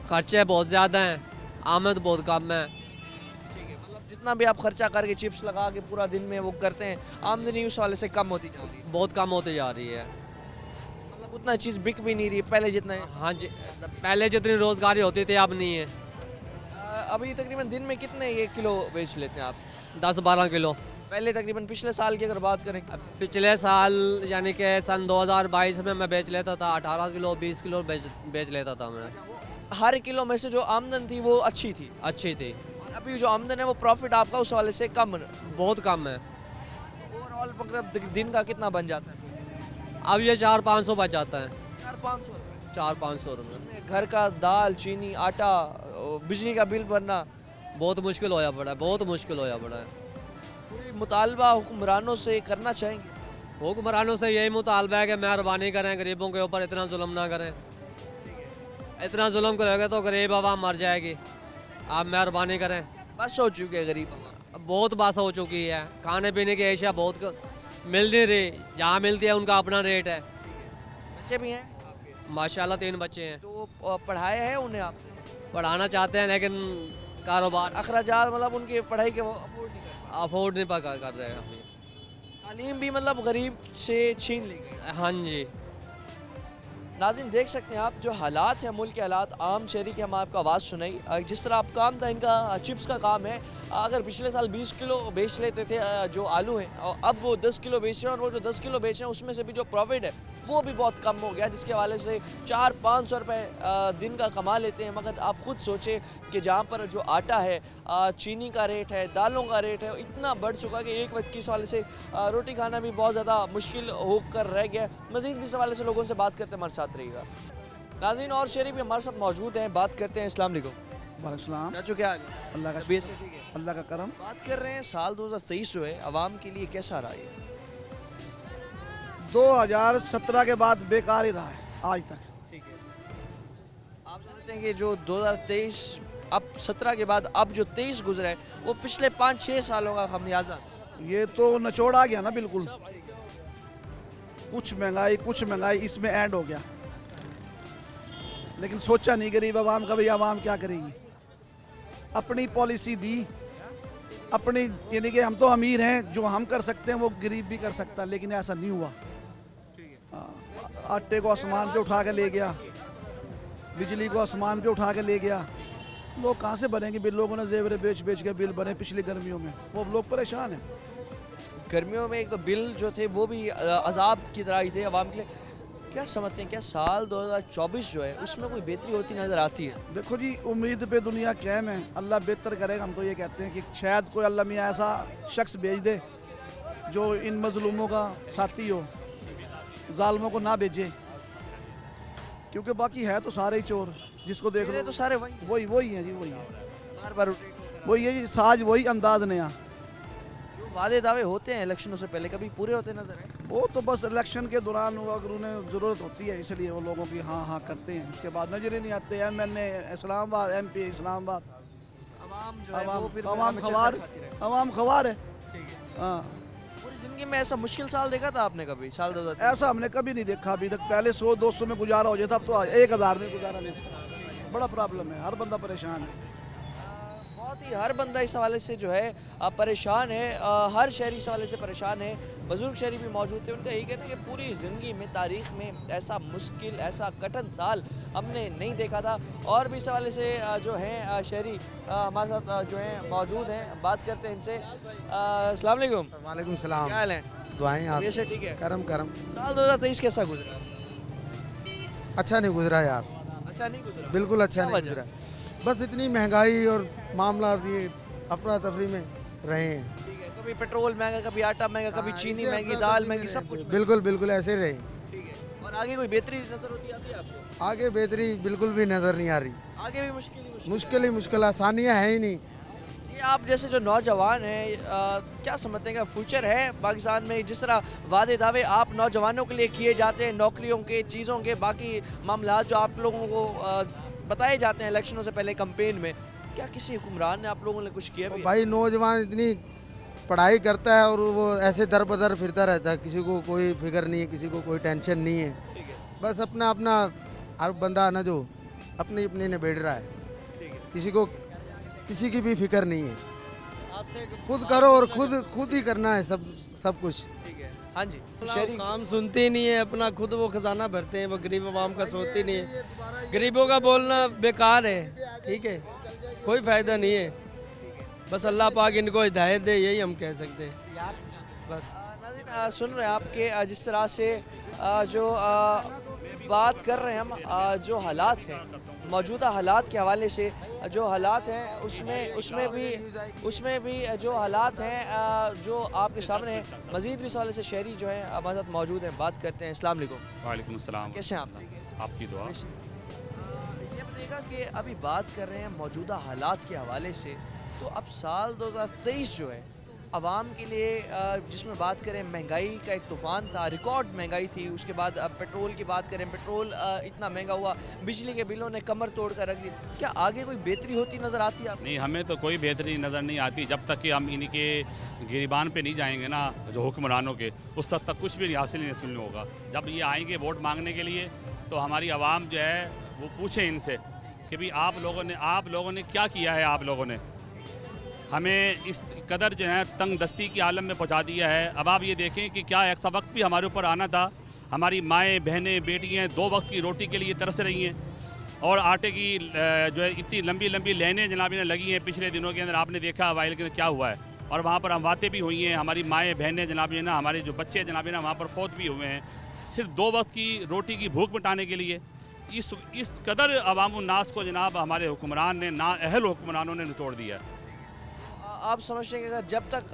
खर्चे बहुत ज़्यादा हैं, आमद बहुत कम है। ठीक है, मतलब जितना भी आप खर्चा करके चिप्स लगा के पूरा दिन में वो करते हैं, आमदनी उस वाले से कम होती जा रही है। बहुत कम होती जा रही है। मतलब उतना चीज़ बिक भी नहीं रही है पहले जितना है। हाँ जी, पहले जितनी रोज़गारी होती थी अब नहीं है। अभी तकरीबन दिन में कितने ये किलो बेच लेते हैं आप? 10-12 किलो। पहले तकरीबन पिछले साल की अगर बात करें, पिछले साल यानी कि सन 2022 में मैं बेच लेता था 18 किलो 20 किलो बेच लेता था मैं। हर किलो में से जो आमदन थी वो अच्छी थी, अच्छी थी। और अभी जो आमदन है वो प्रॉफिट आपका उस वाले से कम, बहुत कम है। ओवरऑल मतलब दिन का कितना बन जाता है? अब ये 400-500 बच जाता है। 400-500 रुपये। 400-500 रुपये। घर का दाल चीनी आटा बिजली का बिल भरना बहुत मुश्किल होया पड़ा है, बहुत मुश्किल होया पड़ा है। कोई मुतालबा हुक्मरानों से करना चाहेंगे? हुक्मरानों से यही मुतालबा है कि मेहरबानी करें, गरीबों के ऊपर इतना जुल्म ना करें। इतना जुल्म करोगे तो गरीब आवाम मर जाएगी। आप मेहरबानी करें। बस हो चुके हैं गरीब आवाम। अब बहुत बात हो चुकी है, खाने पीने की एशिया बहुत मिल नहीं रही, जहाँ मिलती है उनका अपना रेट है। बच्चे भी हैं आपके? माशाल्लाह 3 बच्चे हैं। तो पढ़ाया है उन्हें आप? पढ़ाना चाहते हैं लेकिन कारोबार अखराजात मतलब उनकी पढ़ाई के वो अफोर्ड नहीं कर रहे हैं अपनी। तालीम भी मतलब गरीब से छीन ली गई। हाँ जी। नाज़रीन देख सकते हैं आप जो हालात हैं, मुल्क के हालात, आम शहरी की हम आपको आवाज़ सुनाई। जिस तरह आप काम था इनका चिप्स का काम है, अगर पिछले साल 20 किलो बेच लेते थे जो आलू हैं, और अब वो 10 किलो बेच रहे हैं, और वो जो 10 किलो बेच रहे हैं उसमें से भी जो प्रॉफिट है वो भी बहुत कम हो गया, जिसके हवाले से 400-500 रुपये दिन का कमा लेते हैं। मगर आप खुद सोचें कि जहाँ पर जो आटा है, चीनी का रेट है, दालों का रेट है, इतना बढ़ चुका है कि एक वक्त के हवाले से रोटी खाना भी बहुत ज़्यादा मुश्किल होकर रह गया। मज़ीद भी इस हवाले से लोगों से बात करते हमारे साथ रहिएगा। नाज़रीन और शहरी भी हमारे साथ मौजूद हैं, बात करते हैं। अस्सलाम वालेकुम। वालेकुम। चाचू क्या हाल है? अल्लाह का तबीयत से ठीक है? अल्लाह का करम। बात कर रहे हैं साल 2023 जो है आवाम के लिए कैसा रहा है? 2017 के बाद बेकार ही रहा है आज तक। ठीक है, आप समझते हैं कि जो 2023 अब 17 के बाद अब जो 23 गुजरा है वो पिछले 5-6 सालों का खमियाजा? ये तो निचोड़ आ गया ना बिल्कुल। कुछ महंगाई इसमें ऐड हो गया, लेकिन सोचा नहीं गरीब आवाम का, भाई आवाम क्या करेगी। अपनी पॉलिसी दी अपनी, यानी कि हम तो अमीर हैं, जो हम कर सकते हैं वो गरीब भी कर सकता है, लेकिन ऐसा नहीं हुआ। आटे को आसमान पे उठा के ले गया, बिजली को आसमान पे उठा के ले गया। लोग कहाँ से बनेंगे बिल? लोगों ने जेवरे बेच बेच के बिल बने पिछली गर्मियों में, वो लोग परेशान हैं। गर्मियों में एक तो बिल जो थे वो भी अजाब की तरह ही थे आवाम के लिए। क्या समझते हैं, क्या साल 2024 जो है उसमें कोई बेहतरी होती नज़र आती है? देखो जी, उम्मीद पे दुनिया कायम है, अल्लाह बेहतर करेगा। हम तो ये कहते हैं कि शायद कोई अल्लाह मियाँ ऐसा शख्स भेज दे जो इन मजलूमों का साथी हो, जालिमों को ना भेजे, क्योंकि बाकी है तो सारे ही चोर। जिसको देख लो तो सारे वही हैं जी, वही है, बार वही है जी, साज वही अंदाज नया। जो वादे दावे होते हैं इलेक्शनों से पहले कभी पूरे होते नजर आए? वो तो बस इलेक्शन के दौरान अगर उन्हें ज़रूरत होती है इसलिए वो लोगों की हाँ करते हैं, उसके बाद नजर ही नहीं आते। MNA इस्लामाबाद, MP इस्लामाबाद, अवाम खवार है। हाँ, पूरी जिंदगी में ऐसा मुश्किल साल देखा था आपने कभी? साल 2023 ऐसा हमने कभी नहीं देखा अभी तक। पहले 100-200 में गुजारा हो जाता, अब तो 1000 में गुजारा नहीं। बड़ा प्रॉब्लम है, हर बंदा परेशान है। बहुत ही हर बंदा इस हवाले से जो है परेशान है, हर शहरी इस हवाले से परेशान है। बुजुर्ग शहरी भी मौजूद थे, उनका यही कहना है कि पूरी ज़िंदगी में तारीख़ में ऐसा मुश्किल, ऐसा कठिन साल हमने नहीं देखा था। और भी इस हवाले से जो हैं शहरी हमारे साथ जो हैं मौजूद हैं, बात करते हैं इनसे। अस्सलाम वालेकुम। वालेकुम सलाम। क्या हाल है? दुआएं आप? से ठीक है? करम साल 2023 कैसा गुजरा? अच्छा नहीं गुजरा यार, अच्छा नहीं गुजरा? बिल्कुल अच्छा नहीं गुजरा। बस इतनी महंगाई और मामला ये अफरा तफरी में रहे हैं। ठीक है, कभी पेट्रोल महंगा, कभी आटा महंगा, कभी चीनी महंगी, दाल महंगी, सब कुछ बिल्कुल ऐसे रहे। ठीक है, और आगे कोई बेहतरी नजर होती आती है आपको? आगे बेहतरी बिल्कुल भी नज़र नहीं आ रही। आगे भी मुश्किल मुश्किल, आसानियाँ है ही नहीं। ये आप जैसे जो नौजवान हैं क्या समझते हैं कि फ्यूचर है पाकिस्तान में? जिस तरह वादे दावे आप नौजवानों के लिए किए जाते हैं, नौकरियों के, चीज़ों के, बाकी मामला जो आप लोगों को बताए जाते हैं इलेक्शनों से पहले कैंपेन में, क्या किसी हुक्मरान ने आप लोगों ने कुछ किया भी है? भाई नौजवान इतनी पढ़ाई करता है और वो ऐसे दर बदर फिरता रहता है, किसी को कोई फिक्र नहीं है, किसी को कोई टेंशन नहीं है, बस अपना अपना हर बंदा ना जो अपने अपने ने बैठ रहा है, किसी की भी फिक्र नहीं है, खुद करो और खुद ही करना है सब कुछ। हाँ जी, काम सुनते ही नहीं है, अपना खुद वो खजाना भरते हैं, वो गरीब आवाम का सोचते नहीं है। गरीबों का बोलना बेकार है, ठीक है, कोई फायदा नहीं है, बस अल्लाह पाक इनको हिदायत दे, यही हम कह सकते हैं बस। नाज़रीन सुन रहे हैं आपके जिस तरह से जो बात कर रहे हैं हम, जो हालात हैं, मौजूदा हालात के हवाले से जो हालात हैं उसमें भी जो हालात हैं जो आपके सामने हैं। मज़ीद भी इस हवाले से शहरी जो है हमारे साथ मौजूद हैं, बात करते हैं। अस्सलाम वालेकुम। वालेकुम अस्सलाम। कैसे हैं आप? आपकी दुआ। ये बताइएगा कि अभी बात कर रहे हैं मौजूदा हालात के हवाले से, तो अब साल 2023 जो है आवाम के लिए, जिसमें बात करें महंगाई का एक तूफ़ान था, रिकॉर्ड महंगाई थी, उसके बाद अब पेट्रोल की बात करें, पेट्रोल इतना महंगा हुआ, बिजली के बिलों ने कमर तोड़ कर रख दी, क्या आगे कोई बेहतरी होती नज़र आती है आपको? नहीं, हमें तो कोई बेहतरी नज़र नहीं आती जब तक कि हम इनके गिरबान पे नहीं जाएंगे ना, जो हुक्मरानों के, उस वक्त तक कुछ भी हासिल नहीं होगा। जब ये आएंगे वोट मांगने के लिए तो हमारी आवाम जो है वो पूछे इनसे कि भाई आप लोगों ने क्या किया है, आप लोगों ने हमें इस कदर जो है तंग दस्ती की आलम में पहुंचा दिया है। अब आप ये देखें कि क्या एक वक्त भी हमारे ऊपर आना था, हमारी माएँ बहनें बेटियाँ 2 वक्त की रोटी के लिए तरस रही हैं, और आटे की जो है इतनी लंबी लंबी लाइनें जनाब ने लगी हैं पिछले दिनों के अंदर। आपने देखा वाइल के अंदर क्या हुआ है, और वहाँ पर अमवातें भी हुई हैं, हमारी माएँ बहनें जनाब ना, हमारे जो बच्चे जनाब ना वहाँ पर फौत भी हुए हैं, सिर्फ 2 वक्त की रोटी की भूख मिटाने के लिए। इस कदर अवामुन्नास को जनाब हमारे हुक्मरान ने, नाअहल हुक्मरानों ने निचोड़ दिया है। आप समझते हैं कि अगर जब तक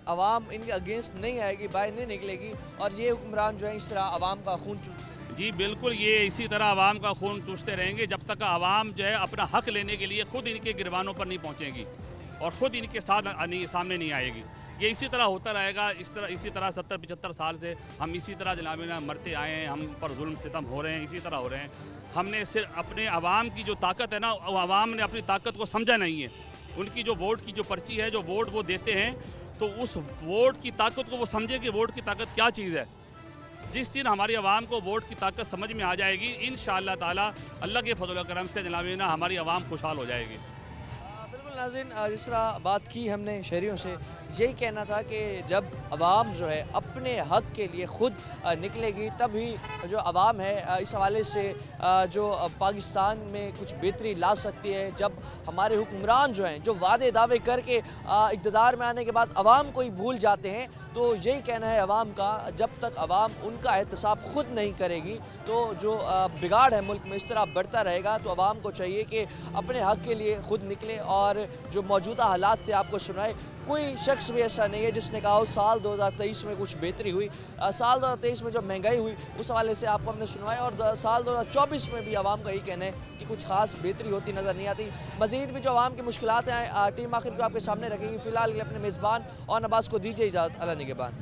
आवाम इनके अगेंस्ट नहीं आएगी, बाहर नहीं निकलेगी, और ये हुक्मरान जो है इस तरह आवाम का खून चूस? जी बिल्कुल, ये इसी तरह आवाम का खून चूसते रहेंगे जब तक आवाम जो है अपना हक लेने के लिए खुद इनके गिरबानों पर नहीं पहुंचेगी और ख़ुद इनके सामने नहीं आएगी। ये इसी तरह होता रहेगा। इसी तरह 70-75 साल से हम इसी तरह जनाब ना मरते आए हैं, हम पर जुल्म सितम हो रहे हैं, इसी तरह हो रहे हैं। हमने सिर्फ अपने आवाम की जो ताकत है ना, आवाम ने अपनी ताकत को समझा नहीं है। उनकी जो वोट की जो पर्ची है, जो वोट वो देते हैं, तो उस वोट की ताकत को वो समझे कि वोट की ताकत क्या चीज़ है। जिस दिन हमारी आवाम को वोट की ताकत समझ में आ जाएगी, इंशाअल्लाह ताला अल्लाह के फजल करम से जनाब ना हमारी आवाम खुशहाल हो जाएगी। बिल्कुल नाज़रीन, जिस तरह बात की हमने शहरियों से, यही कहना था कि जब आवाम जो है अपने हक़ के लिए ख़ुद निकलेगी, तभी जो आवाम है इस हवाले से जो पाकिस्तान में कुछ बेहतरी ला सकती है। जब हमारे हुक्मरान जो हैं, जो वादे दावे करके इक़्तिदार में आने के बाद आवाम को ही भूल जाते हैं, तो यही कहना है आवाम का, जब तक आवाम उनका एहतसाब ख़ुद नहीं करेगी तो जो बिगाड़ है मुल्क में इस तरह बढ़ता रहेगा। तो आवाम को चाहिए कि अपने हक़ के लिए ख़ुद निकले और जो मौजूदा हालात थे आपको सुनाए। कोई शख्स भी ऐसा नहीं है जिसने कहा हो साल 2023 में कुछ बेहतरी हुई। साल 2023 में जो महंगाई हुई उस हवाले से आपको हमने सुनवाया, और साल 2024 में भी आवाम का यही कहना है कि कुछ खास बेहतरी होती नज़र नहीं आती। मज़ीद भी जो आवाम की मुश्किलात हैं टीम आखिर को आपके सामने रखेगी। फ़िलहाल अपने मेज़बान और नवाज़ को दीजिए इजाज़त। अल्लाह निगहबान।